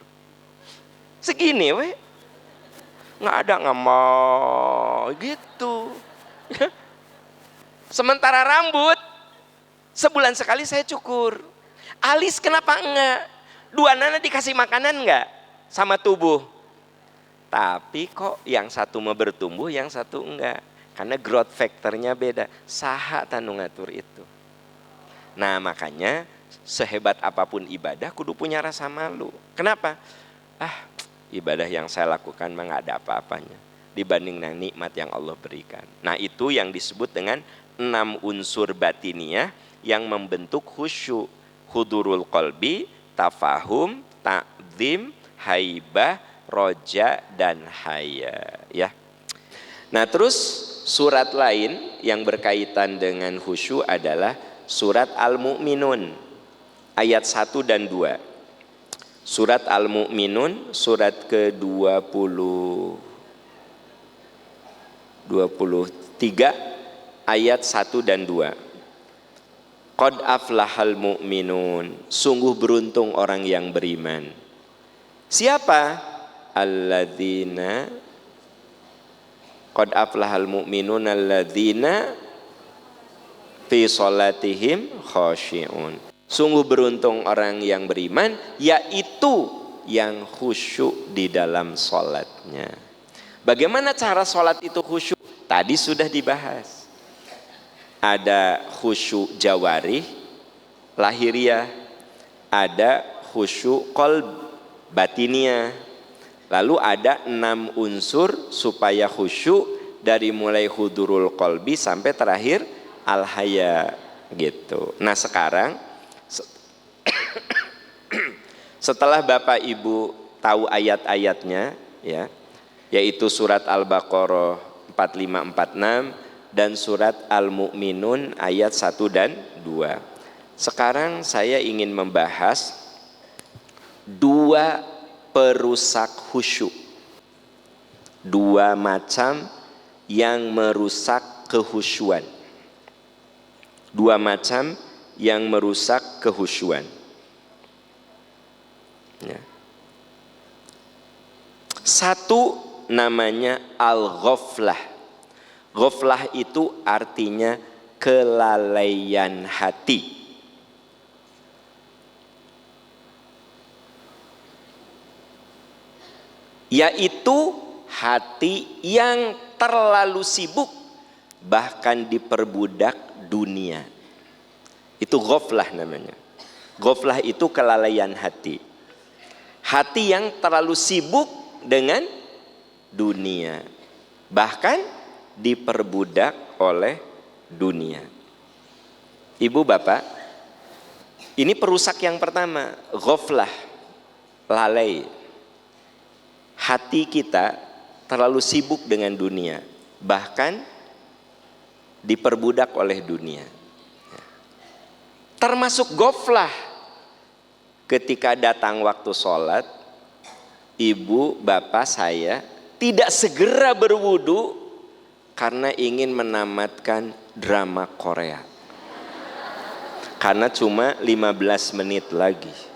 Segini weh, nggak ada, nggak mau gitu. Sementara rambut sebulan sekali saya cukur. Alis kenapa enggak? Dua nana dikasih makanan enggak sama tubuh? Tapi kok yang satu mau bertumbuh, yang satu enggak. Karena growth factornya beda. Saha tanu ngatur itu. Nah makanya sehebat apapun ibadah kudu punya rasa malu. Kenapa? Ibadah yang saya lakukan mah nggak ada apa-apanya dibanding dengan nikmat yang Allah berikan. Nah itu yang disebut dengan 6 unsur batiniyah yang membentuk khusyuk. Hudurul qalbi, tafahum, ta'zim, haibah, roja, dan haya. Ya. Nah terus surat lain yang berkaitan dengan khusyuk adalah surat Al-Mu'minun ayat 1 dan 2. Surat Al-Mu'minun surat ke-23 ayat 1 dan 2. Qad aflahal mu'minun, sungguh beruntung orang yang beriman. Siapa? Alladzina qad aflahal mu'minun alladzina fi sholatihim khashi'un. Sungguh beruntung orang yang beriman, yaitu yang khusyuk di dalam sholatnya. Bagaimana cara sholat itu khusyuk? Tadi sudah dibahas. Ada khusyuk jawarih, lahiriah, ada khusyuk qalb, batiniah. Lalu ada 6 unsur supaya khusyuk dari mulai hudurul qalbi sampai terakhir al-haya gitu. Nah sekarang setelah Bapak Ibu tahu ayat-ayatnya ya, yaitu surat Al-Baqarah 4546 dan surat Al-Mu'minun ayat 1 dan 2. Sekarang saya ingin membahas dua perusak khusyuk. Dua macam yang merusak kehusyuan. Dua macam yang merusak kehusyuan. Ya. Satu namanya al-ghaflah. Ghaflah itu artinya kelalaian hati. Yaitu hati yang terlalu sibuk bahkan diperbudak dunia. Itu ghaflah namanya. Ghaflah itu kelalaian hati. Hati yang terlalu sibuk dengan dunia, bahkan diperbudak oleh dunia. Ibu bapak, ini perusak yang pertama, ghaflah, lalai. Hati kita terlalu sibuk dengan dunia, bahkan diperbudak oleh dunia. Termasuk ghaflah ketika datang waktu sholat, ibu bapak saya tidak segera berwudu karena ingin menamatkan drama Korea. Karena cuma 15 menit lagi.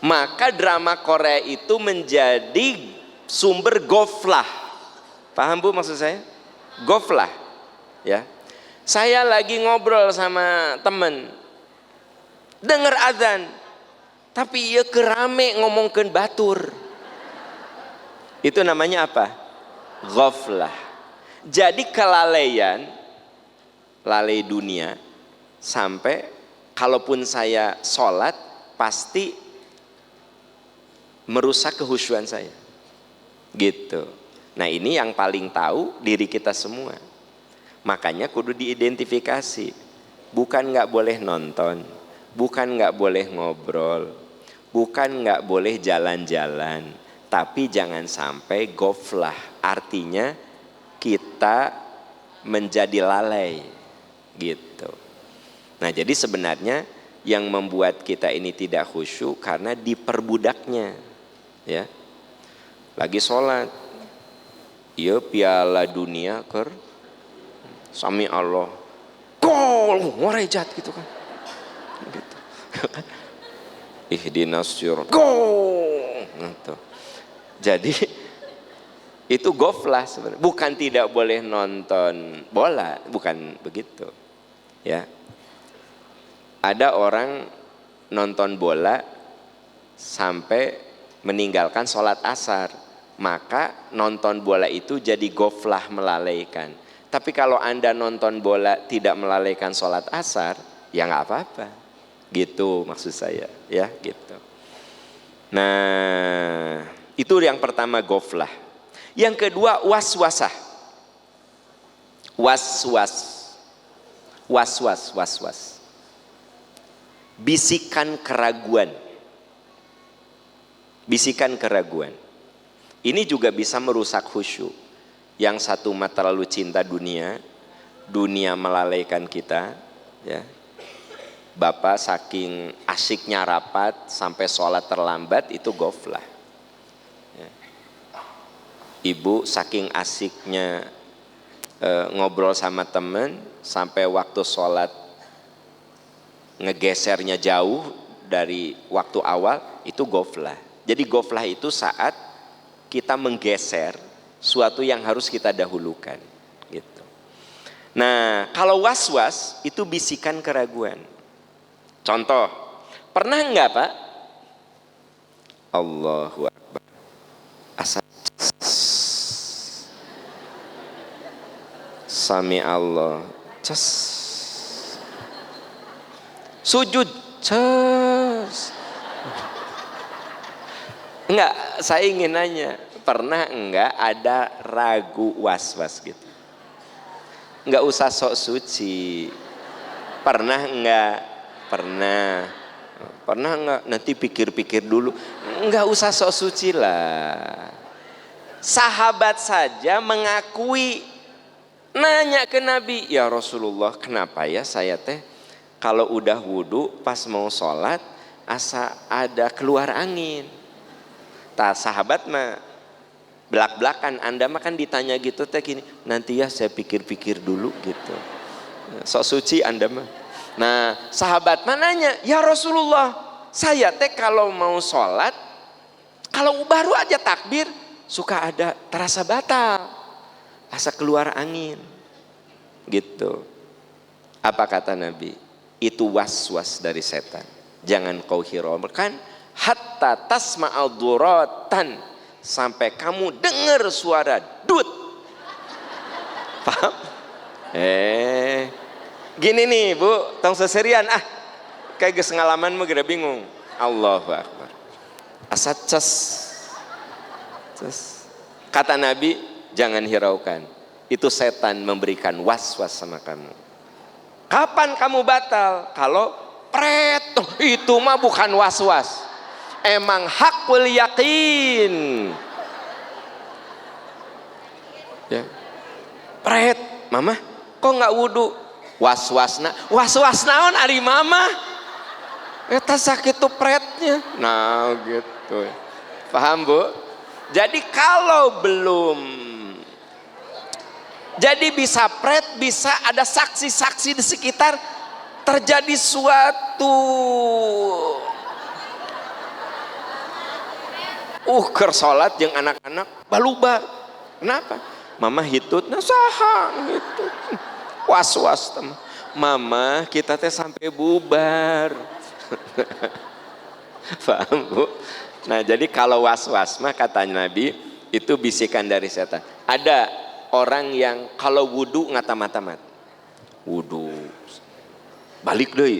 Maka drama Korea itu menjadi sumber ghaflah. Paham Bu maksud saya? Ghaflah. Ya. Saya lagi ngobrol sama temen, dengar azan, tapi ia kerame ngomongkan batur. Itu namanya apa? Ghaflah. Jadi kelalaian, lalai dunia, sampai kalaupun saya sholat pasti merusak kehusyuan saya. Gitu. Nah ini yang paling tahu diri kita semua. Makanya kudu diidentifikasi. Bukan nggak boleh nonton, bukan nggak boleh ngobrol, bukan nggak boleh jalan-jalan, tapi jangan sampai ghaflah. Artinya kita menjadi lalai. Gitu. Nah jadi sebenarnya yang membuat kita ini tidak khusyuk karena diperbudaknya. Ya, lagi sholat, iya piala dunia ker, sami Allah, gol, warejat gitu kan, gitu. Ihdinas siratal, gol, gitu. Jadi itu ghaflah sebenarnya, bukan tidak boleh nonton bola, bukan begitu. Ya, ada orang nonton bola sampai meninggalkan sholat asar, maka nonton bola itu jadi ghaflah, melalaikan. Tapi kalau Anda nonton bola tidak melalaikan sholat asar, ya nggak apa-apa. Gitu maksud saya, ya gitu. Nah, itu yang pertama ghaflah. Yang kedua waswasah. Was-was. Bisikan keraguan. Bisikan keraguan. Ini juga bisa merusak khusyuk. Yang satu mah terlalu cinta dunia, dunia melalaikan kita, ya. Bapak saking asiknya rapat sampai sholat terlambat, itu ghaflah. Ya. Ibu saking asiknya ngobrol sama teman sampai waktu sholat ngegesernya jauh dari waktu awal, itu ghaflah. Jadi ghaflah itu saat kita menggeser suatu yang harus kita dahulukan, gitu. Nah, kalau was-was itu bisikan keraguan. Contoh, pernah enggak Pak? Allahu Akbar. Asal Sami Allah. Ces. Sujud. Ces. Enggak, saya ingin nanya, pernah enggak ada ragu was-was gitu? nggak usah sok suci. Pernah enggak? Pernah. Pernah enggak? Nanti pikir-pikir dulu. Enggak usah sok suci lah. Sahabat saja mengakui, nanya ke Nabi, ya Rasulullah, kenapa ya saya teh kalau udah wudhu pas mau sholat asa ada keluar angin. Tak sahabat mah belak-belakan, Anda mah kan ditanya gitu teh gini, nanti ya saya pikir-pikir dulu gitu. Sok suci Anda mah. Nah sahabat mananya, ya Rasulullah, saya teh kalau mau sholat, kalau baru aja takbir suka ada terasa batal, asa keluar angin gitu. Apa kata Nabi? Itu was-was dari setan. Jangan kau hiraukan hatta tasma'al duratan, sampai kamu dengar suara dut. Paham? Gini nih Bu, tong seserian kayak geus ngalaman mah gede bingung. Allahu Akbar. Asa ces. Kata Nabi, jangan hiraukan. Itu setan memberikan was-was sama kamu. Kapan kamu batal? Kalau pret, itu mah bukan was-was. Emang hakul yakin. Ya. Pret, mama, kok nggak wudhu? Was-wasna, was-was naon ari mama? Eta sakit tuh pretnya. Nah gitu. Paham Bu? Jadi kalau belum, jadi bisa pret, bisa ada saksi-saksi di sekitar, terjadi suatu kersolat yang anak-anak balubar. Kenapa? Mama hitutna saha gitu. Was-was teman. Mama kita teh sampai bubar. Paham Bu? Nah jadi kalau was-was mah kata Nabi itu bisikan dari setan. Ada orang yang kalau wudhu ngata-matamat, wudhu balik deh,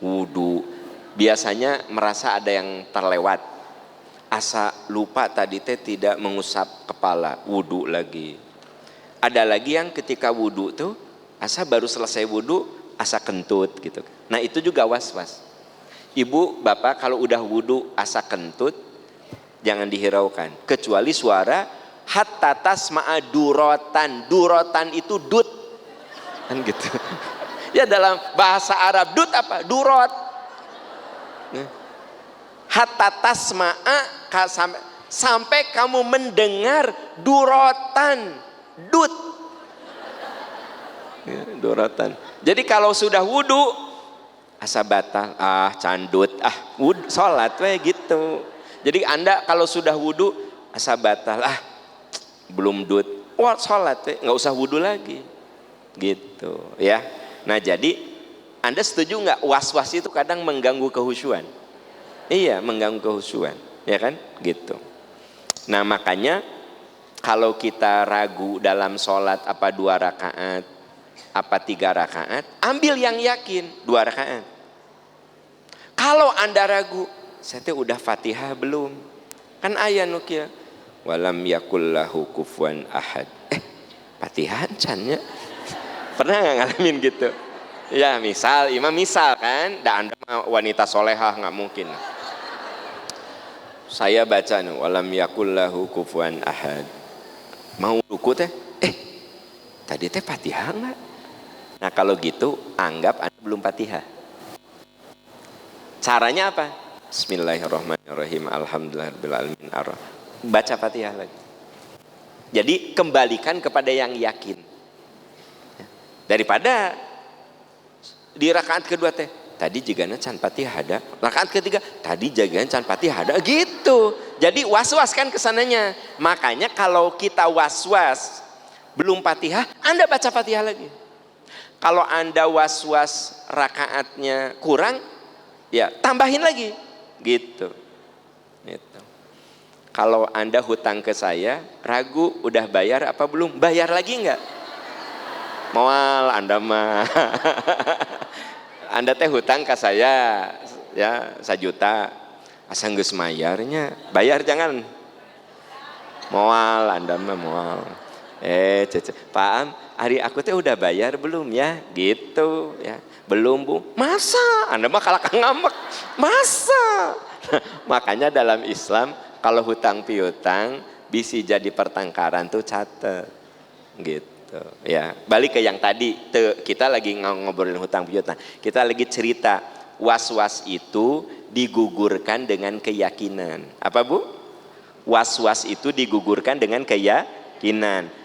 wudhu biasanya merasa ada yang terlewat, asa lupa tadi teh tidak mengusap kepala, wudhu lagi. Ada lagi yang ketika wudhu tuh asa baru selesai wudhu asa kentut gitu. Nah itu juga was-was. Ibu bapak kalau udah wudhu asa kentut jangan dihiraukan, kecuali suara hatta tasma'a durotan. Durotan itu dut kan gitu. Ya dalam bahasa Arab dut apa? Durot. Hatta tasma'a, sampai kamu mendengar durotan, dut. Ya, durotan. Jadi kalau sudah wudhu asa batal, candut, wudhu, sholat gitu. Jadi Anda kalau sudah wudhu asa batal, belum dut, sholat nggak usah wudhu lagi gitu ya. Nah jadi Anda setuju nggak was-was itu kadang mengganggu kehusuan? Iya, mengganggu kehusuan ya kan gitu. Nah makanya kalau kita ragu dalam sholat apa 2 rakaat apa 3 rakaat, ambil yang yakin 2 rakaat. Kalau Anda ragu, saya teh udah Fatihah belum? Kan aya nu kieu, walam yakullahu kufuwan ahad. Fatihah cannya. Pernah nggak ngalamin gitu? Ya misal, imam misal kan, Anda mah wanita solehah nggak mungkin. Saya baca nih, walam yakullahu kufuwan ahad. Mau ruku teh, tadi teh Fatihah nggak? Nah kalau gitu, anggap Anda belum Fatihah. Caranya apa? Bismillahirrahmanirrahim, alhamdulillahirabbil alamin, baca Fatihah lagi. Jadi kembalikan kepada yang yakin. Daripada di rakaat kedua teh, tadi jigana can Fatihah ada, rakaat ketiga tadi jigana can Fatihah ada gitu. Jadi was-was kan kesananya. Makanya kalau kita was-was belum Fatihah, Anda baca Fatihah lagi. Kalau Anda was-was rakaatnya kurang, ya tambahin lagi gitu. Kalau Anda hutang ke saya, ragu udah bayar apa belum? Bayar lagi enggak? Moal Anda mah. Anda teh hutang ke saya ya 1 juta. Asa geus mayarnya, bayar jangan. Moal Anda mah moal. Cece, Pak Am, hari aku teh udah bayar belum ya? Gitu ya. Belum Bu. Masa? Anda mah kalah ngambek. Masa? Makanya dalam Islam kalau hutang piutang bisa jadi pertengkaran tuh catet. Gitu ya. Balik ke yang tadi, kita lagi ngobrolin hutang piutang. Kita lagi cerita was-was itu digugurkan dengan keyakinan. Apa Bu? Was-was itu digugurkan dengan keyakinan.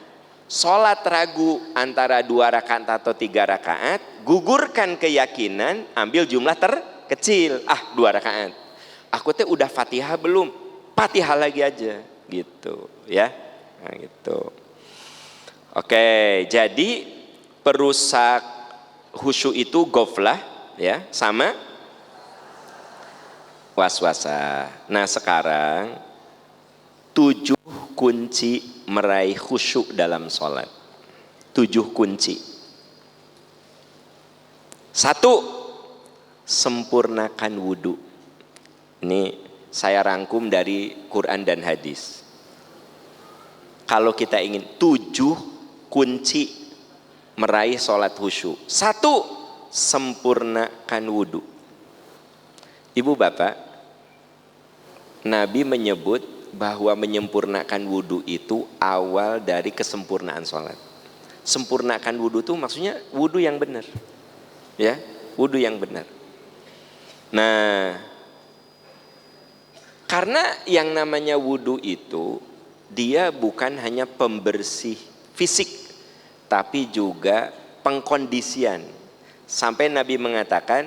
Sholat ragu antara 2 rakaat atau 3 rakaat, gugurkan keyakinan, ambil jumlah terkecil. 2 rakaat. Aku teh udah Fatihah belum? Fatihah lagi aja, gitu ya. Nah, gitu. Oke, jadi perusak khusyuk itu ghaflah ya, sama was-wasa. Nah, sekarang 7 kunci meraih khusyuk dalam sholat. 7 kunci. 1, sempurnakan wudhu. Ini saya rangkum dari Quran dan hadis. Kalau kita ingin 7 kunci meraih sholat khusyuk. 1, sempurnakan wudhu. Ibu bapak, Nabi menyebut bahwa menyempurnakan wudhu itu awal dari kesempurnaan sholat. Sempurnakan wudhu itu maksudnya wudhu yang benar, ya, wudhu yang benar. Nah, karena yang namanya wudhu itu dia bukan hanya pembersih fisik, tapi juga pengkondisian. Sampai Nabi mengatakan,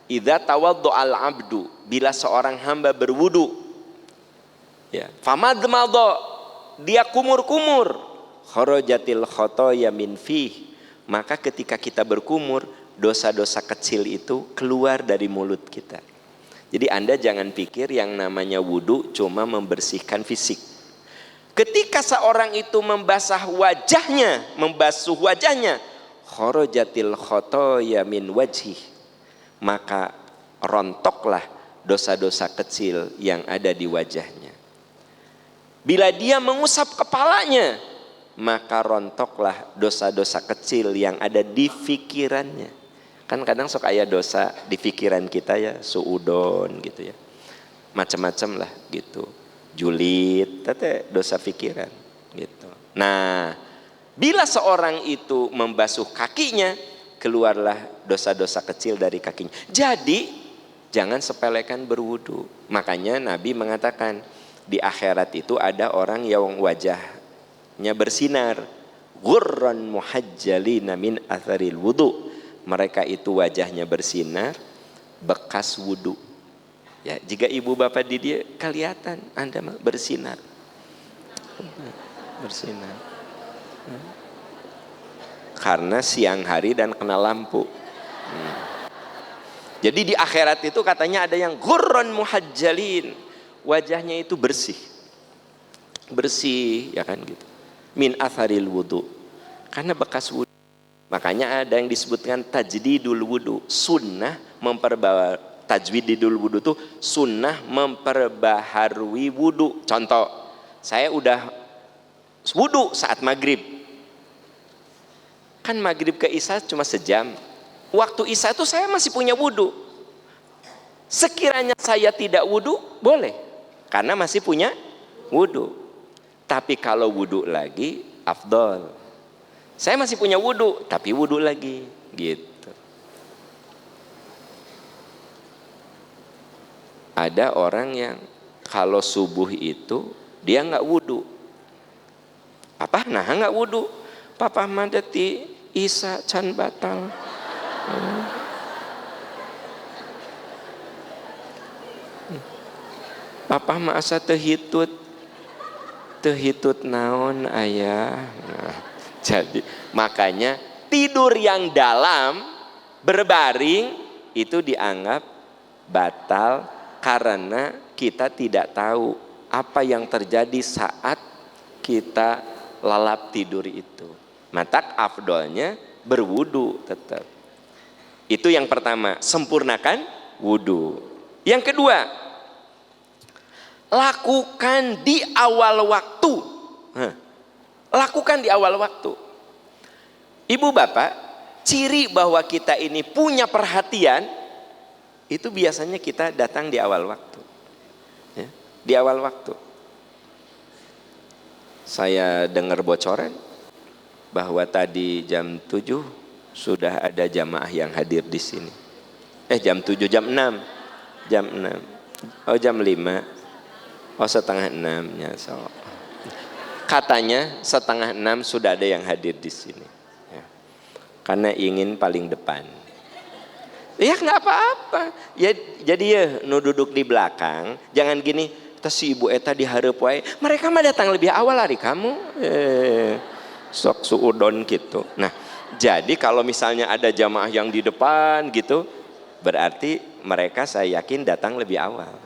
idza tawaddo'al abdu, bila seorang hamba berwudu, ya, famadmadha, dia kumur-kumur, kharajatil khotoya min fih, maka ketika kita berkumur, dosa-dosa kecil itu keluar dari mulut kita. Jadi Anda jangan pikir yang namanya wudu cuma membersihkan fisik. Ketika seorang itu membasuh wajahnya, kharajatil khotoya min wajhih, maka rontoklah dosa-dosa kecil yang ada di wajahnya. Bila dia mengusap kepalanya, maka rontoklah dosa-dosa kecil yang ada di pikirannya. Kan kadang suka ada dosa di pikiran kita ya, suudon gitu ya, macam-macam lah gitu, julid, tete dosa pikiran gitu. Nah, bila seorang itu membasuh kakinya, keluarlah dosa-dosa kecil dari kakinya. Jadi jangan sepelekan berwudu. Makanya Nabi mengatakan di akhirat itu ada orang yang wajahnya bersinar, ghurran muhajjalina min atharil wudu. Mereka itu wajahnya bersinar bekas wudu. Ya, jika ibu bapak di dia kelihatan Anda bersinar. Bersinar. Karena siang hari dan kena lampu. Jadi di akhirat itu katanya ada yang ghurran muhajjalin, wajahnya itu bersih, ya kan gitu, min atharil wudu, karena bekas wudu. Makanya ada yang disebutkan tajdidul wudu, sunnah tajdidul wudu itu sunnah memperbaharui wudu. Contoh, saya udah wudu saat maghrib, kan maghrib ke isya cuma sejam, waktu isya itu saya masih punya wudu. Sekiranya saya tidak wudu boleh, karena masih punya wudu. Tapi kalau wudu lagi afdol. Saya masih punya wudu, tapi wudu lagi, gitu. Ada orang yang kalau subuh itu dia nggak wudu. Apa? Nah nggak wudu. Papa madati isa can batal. Papa masa tehitut naon ayah. Nah, jadi makanya tidur yang dalam berbaring itu dianggap batal karena kita tidak tahu apa yang terjadi saat kita lalap tidur itu. Maka afdolnya berwudu tetap. Itu yang pertama, sempurnakan wudu. Yang kedua, lakukan di awal waktu. Lakukan di awal waktu. Ibu bapak, ciri bahwa kita ini punya perhatian, itu biasanya kita datang di awal waktu. Ya, di awal waktu. Saya dengar bocoran bahwa tadi jam 7 sudah ada jamaah yang hadir di sini. Jam 7, jam 6. Jam 6. Oh, jam 5. Oh, setengah 6 ya. So. Katanya setengah 6 sudah ada yang hadir di sini. Ya. Karena ingin paling depan. Ya nggak apa-apa. Ya, jadi ya nu duduk di belakang, jangan gini, terus si ibu eta dihareup wae. Mereka mah datang lebih awal hari kamu. Sok suudon gitu. Nah, jadi kalau misalnya ada jamaah yang di depan gitu, berarti mereka saya yakin datang lebih awal.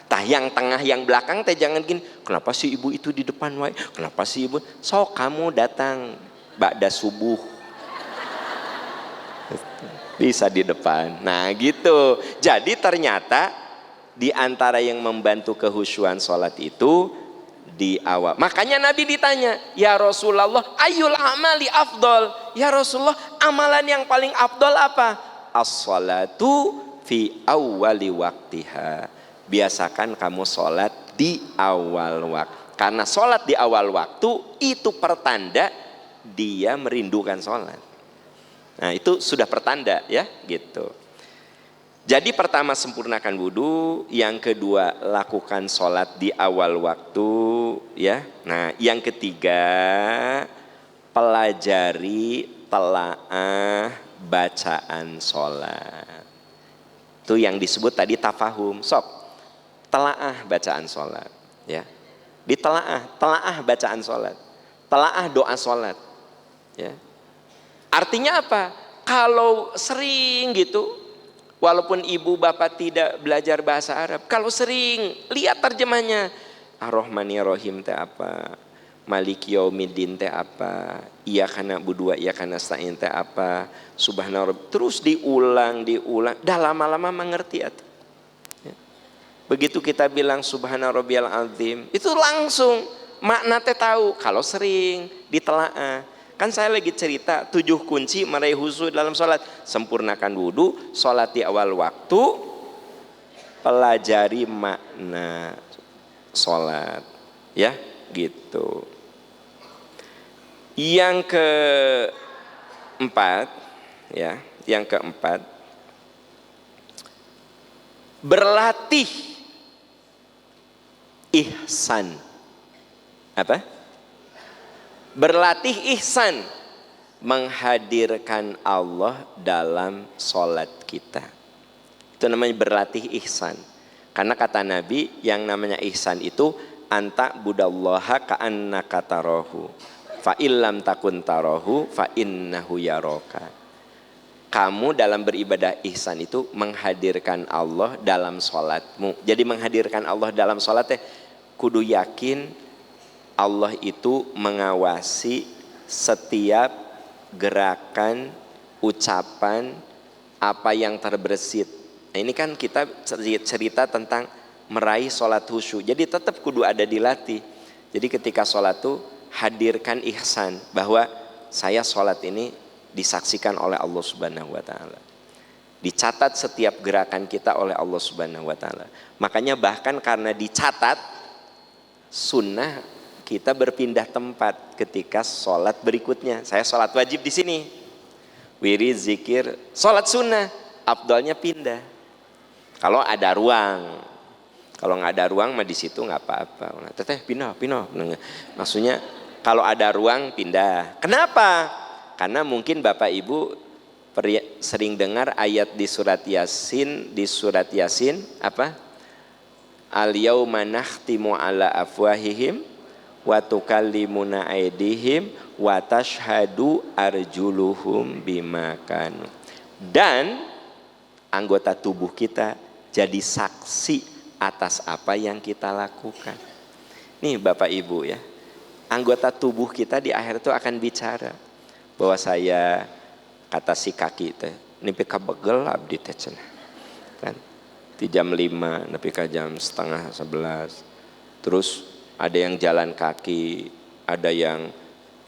Tah yang tengah yang belakang teh jangan gini, kenapa sih ibu itu di depan wae? Kenapa sih ibu? Sok kamu datang ba'da subuh. Bisa di depan. Nah, gitu. Jadi ternyata di antara yang membantu kehusyuan sholat itu di awal. Makanya Nabi ditanya, ya Rasulullah, ayul amali afdol? Ya Rasulullah, amalan yang paling afdol apa? As-sholatu fi awwali waktiha. Biasakan kamu sholat di awal waktu. Karena sholat di awal waktu itu pertanda dia merindukan sholat. Nah, itu sudah pertanda ya, gitu. Jadi pertama sempurnakan wudhu, yang kedua lakukan sholat di awal waktu ya. Nah, yang ketiga pelajari telaah bacaan sholat. Itu yang disebut tadi tafahum. Sok telaah bacaan sholat ya. Telaah bacaan sholat, telaah doa sholat ya. Artinya apa? Kalau sering gitu, walaupun ibu bapak tidak belajar bahasa Arab, kalau sering lihat terjemahnya, Ar-Rahmani Rahim teh apa, Maliki Yaumiddin teh apa, Iyyaka na'budu wa iyyaka nasta'in teh apa, Subhana Rabb, terus diulang, dah lama-lama mengerti ya. Begitu kita bilang Subhana Rabbiyal Azim, itu langsung makna teh tahu kalau sering ditelaah. Kan saya lagi cerita 7 kunci meraih khusyuk dalam sholat. Sempurnakan wudhu, sholat di awal waktu, pelajari makna sholat, ya gitu. Yang keempat, ya, yang keempat, berlatih ihsan. Apa? Berlatih ihsan, menghadirkan Allah dalam sholat kita. Itu namanya berlatih ihsan. Karena kata Nabi, yang namanya ihsan itu anta budallaha ka'annaka tarahu, fa illam takun tarahu fa innahu yaraka. Kamu dalam beribadah ihsan itu menghadirkan Allah dalam sholatmu. Jadi menghadirkan Allah dalam sholat teh kudu yakin Allah itu mengawasi setiap gerakan, ucapan, apa yang terbersit. Nah, ini kan kita cerita tentang meraih sholat khusyuk. Jadi tetap kudu ada dilatih. Jadi ketika sholat tuh hadirkan ihsan, bahwa saya sholat ini disaksikan oleh Allah Subhanahu wa Ta'ala. Dicatat setiap gerakan kita oleh Allah Subhanahu wa Ta'ala. Makanya bahkan karena dicatat, sunnah kita berpindah tempat ketika sholat berikutnya. Saya sholat wajib di sini, wirid, zikir, sholat sunnah, afdalnya pindah. Kalau ada ruang, kalau nggak ada ruang mah di situ nggak apa-apa. Teteh pindah. Maksudnya kalau ada ruang pindah. Kenapa? Karena mungkin bapak ibu sering dengar ayat di surat Yasin, apa? Al yauma nakhtimu ala afwahihim wa tukallimuna aydihim wa tashhadu arjuluhum bima kanu. Dan anggota tubuh kita jadi saksi atas apa yang kita lakukan. Nih Bapak Ibu ya, anggota tubuh kita di akhir itu akan bicara bahwa saya, kata si kaki teh nepi ka begel abdi teh cenah. Kan di jam 5 nepi ka jam setengah 11. Terus ada yang jalan kaki, ada yang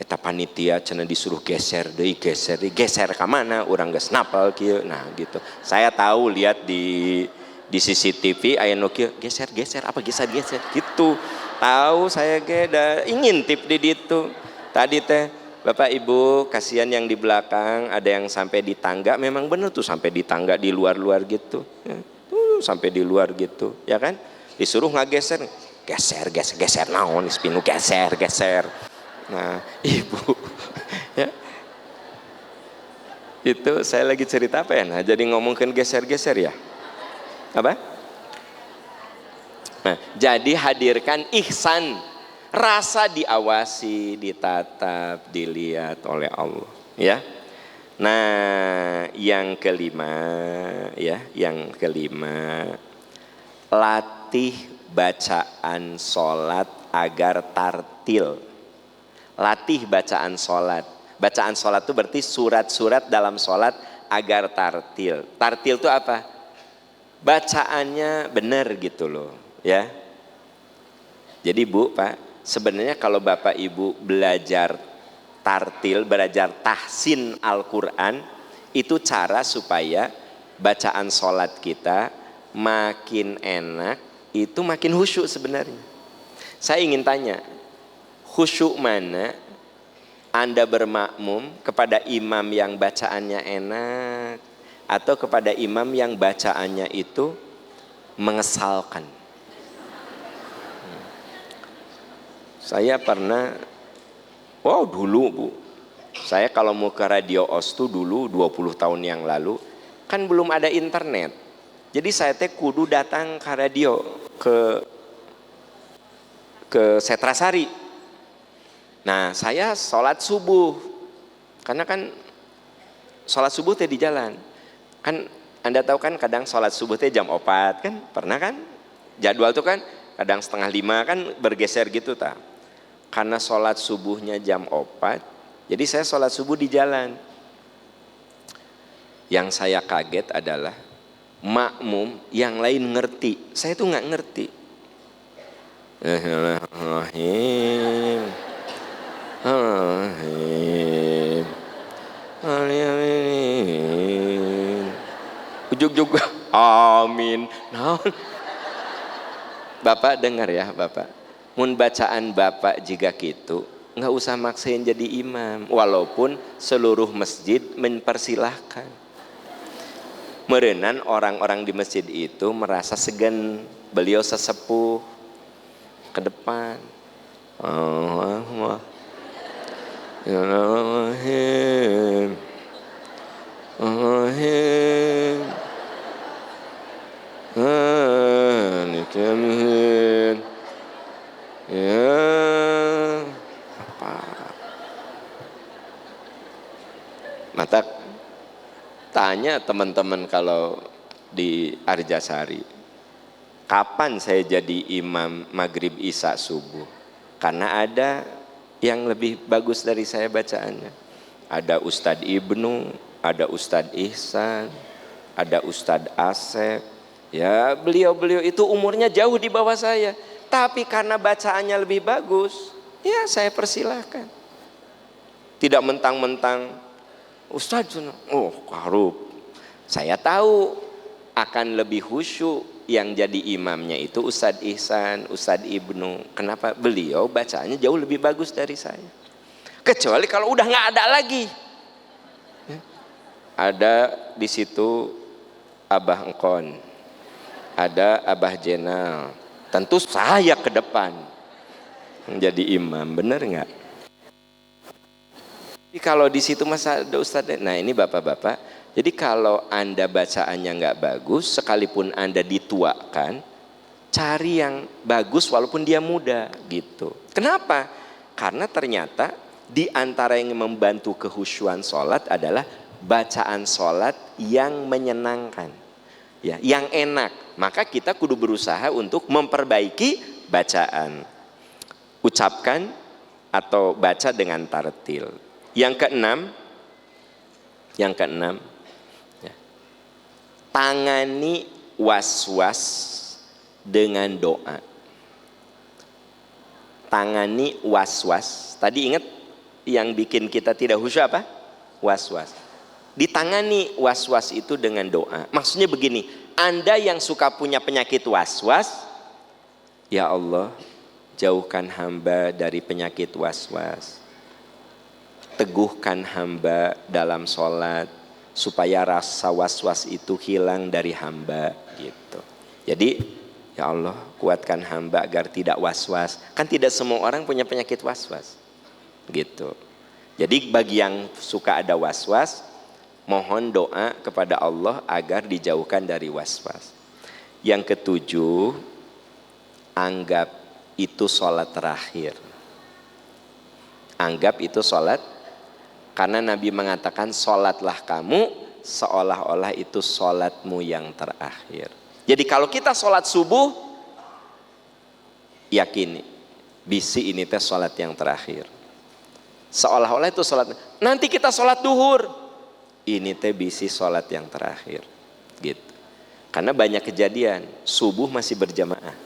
Eta panitia cenah disuruh geser deui, geser ka mana? Urang geus napal kieu. Nah, gitu. Saya tahu lihat di CCTV aya nu kieu, geser apa geser gitu. Tahu saya ge da ingin tip di ditu. Tadi teh Bapak Ibu, kasihan yang di belakang ada yang sampai di tangga, memang bener tuh sampai di tangga di luar gitu. Ya, tuh sampai di luar gitu, ya kan? Disuruh ngageser, geser naon, spinu geser. Nah, Ibu, ya, itu saya lagi cerita apa ya? Nah, jadi ngomongin geser ya, apa? Nah, jadi hadirkan ihsan, rasa diawasi, ditatap, dilihat oleh Allah, ya. Nah, yang kelima, latih bacaan sholat agar tartil. Latih bacaan sholat. Bacaan sholat itu berarti surat-surat dalam sholat agar tartil. Tartil itu apa? Bacaannya benar gitu loh, ya. Jadi Bu, Pak, sebenarnya kalau Bapak Ibu belajar tartil, belajar tahsin Al-Quran, itu cara supaya bacaan sholat kita makin enak, itu makin khusyuk sebenarnya. Saya ingin tanya, khusyuk mana Anda bermakmum kepada imam yang bacaannya enak atau kepada imam yang bacaannya itu mengesalkan? Saya pernah, dulu Bu, saya kalau mau ke Radio OS tuh dulu 20 tahun yang lalu, kan belum ada internet. Jadi saya teh kudu datang ke radio, ke Setrasari. Nah, saya sholat subuh, karena kan sholat subuh teh di jalan. Kan Anda tahu kan kadang sholat subuh teh jam 4 kan, pernah kan? Jadwal tuh kan kadang 4:30 kan bergeser gitu ta. Karena sholat subuhnya jam 4, jadi saya sholat subuh di jalan. Yang saya kaget adalah makmum yang lain ngerti, saya tuh nggak ngerti. Ujug-ujug amin. Nah, Bapak dengar ya Bapak, mun bacaan Bapak jika gitu nggak usah maksain jadi imam, walaupun seluruh masjid mempersilahkan. Merenan orang-orang di masjid itu merasa segan, beliau sesepuh ke depan. Mata tanya teman-teman kalau di Arjasari, kapan saya jadi imam maghrib isya subuh? Karena ada yang lebih bagus dari saya bacaannya. Ada Ustadz Ibnu, ada Ustadz Ihsan, ada Ustadz Asep. Ya, beliau-beliau itu umurnya jauh di bawah saya, tapi karena bacaannya lebih bagus, ya saya persilahkan. Tidak mentang-mentang Ustadz, karup. Saya tahu akan lebih khusyuk yang jadi imamnya itu Ustadz Ihsan, Ustadz Ibnu. Kenapa? Beliau bacaannya jauh lebih bagus dari saya. Kecuali kalau udah nggak ada lagi. Ada di situ Abah Engkon, ada Abah Jenal. Tentu saya ke depan menjadi imam, bener nggak? Kalau di situ masa ada Ustadz, nah ini bapak-bapak. Jadi kalau Anda bacaannya nggak bagus, sekalipun Anda dituakan, cari yang bagus walaupun dia muda gitu. Kenapa? Karena ternyata di antara yang membantu kehusyuan sholat adalah bacaan sholat yang menyenangkan, ya, yang enak. Maka kita kudu berusaha untuk memperbaiki bacaan, ucapkan atau baca dengan tartil. Yang keenam, ya, tangani was-was dengan doa. Tangani was-was. Tadi ingat yang bikin kita tidak khusyuk apa? Was-was. Ditangani was-was itu dengan doa. Maksudnya begini, Anda yang suka punya penyakit was-was, ya Allah, jauhkan hamba dari penyakit was-was. Teguhkan hamba dalam sholat, supaya rasa was-was itu hilang dari hamba gitu. Jadi ya Allah, kuatkan hamba agar tidak was-was. Kan tidak semua orang punya penyakit was-was gitu. Jadi bagi yang suka ada was-was, mohon doa kepada Allah agar dijauhkan dari was-was. Yang ketujuh, anggap itu sholat terakhir. Anggap itu sholat, karena Nabi mengatakan sholatlah kamu seolah-olah itu sholatmu yang terakhir. Jadi kalau kita sholat subuh, yakini bisi ini teh sholat yang terakhir. Seolah-olah itu sholat. Nanti kita sholat duhur, ini teh bisi sholat yang terakhir gitu. Karena banyak kejadian subuh masih berjamaah,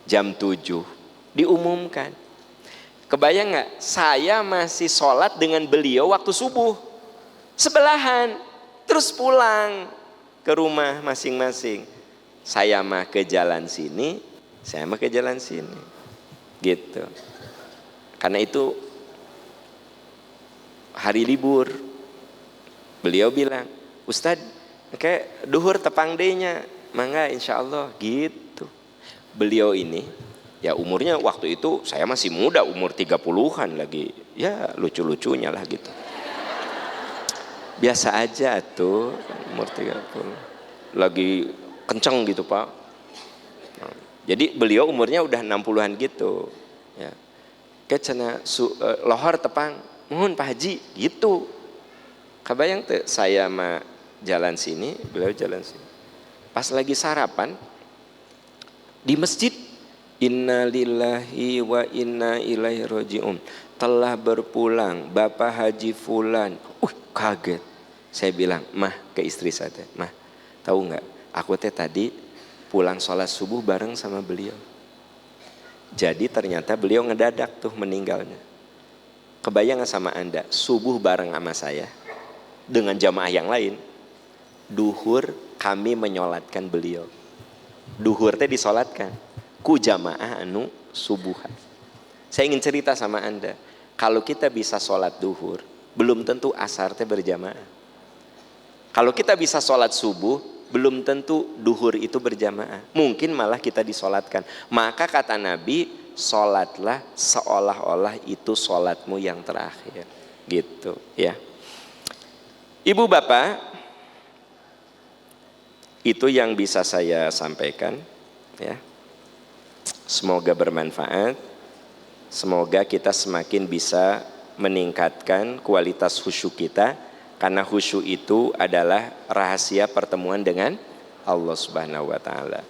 jam 7 diumumkan. Kebayang nggak? Saya masih sholat dengan beliau waktu subuh, sebelahan, terus pulang ke rumah masing-masing. Saya mah ke jalan sini, saya mah ke jalan sini, gitu. Karena itu hari libur, beliau bilang, Ustadz, kayak duhur tepang dehnya, mangga insya Allah, gitu. Beliau ini, ya umurnya waktu itu saya masih muda, umur 30-an lagi, ya lucu-lucunya lah gitu. Biasa aja tuh, umur 30, lagi kenceng gitu Pak. Jadi beliau umurnya udah 60-an gitu, ya. Kayak cina lohor tepang, mohon Pak Haji, gitu. Kebayang tuh, saya mah jalan sini, beliau jalan sini. Pas lagi sarapan di masjid, inna lillahi wa inna ilaihi raji'un, telah berpulang Bapak Haji Fulan. Kaget. Saya bilang, mah, ke istri saya, mah, tahu nggak? Aku teh tadi pulang sholat subuh bareng sama beliau. Jadi ternyata beliau ngedadak tuh meninggalnya. Kebayang gak sama Anda, subuh bareng sama saya dengan jamaah yang lain, duhur kami menyolatkan beliau. Duhur teh disolatkan ku jamaah anu subuhan. Saya ingin cerita sama Anda, kalau kita bisa sholat duhur, belum tentu asar teh berjamaah. Kalau kita bisa sholat subuh, belum tentu duhur itu berjamaah. Mungkin malah kita disolatkan. Maka kata Nabi, sholatlah seolah-olah itu sholatmu yang terakhir. Gitu ya. Ibu bapak, itu yang bisa saya sampaikan ya. Semoga bermanfaat. Semoga kita semakin bisa meningkatkan kualitas khusyuk kita, karena khusyuk itu adalah rahasia pertemuan dengan Allah Subhanahu wa taala.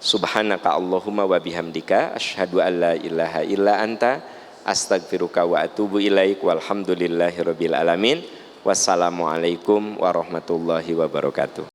Subhanaka Allahumma wa bihamdika asyhadu an la ilaha illa anta astaghfiruka wa atubu ilaik walhamdulillahirabbil alamin. Wassalamualaikum warahmatullahi wabarakatuh.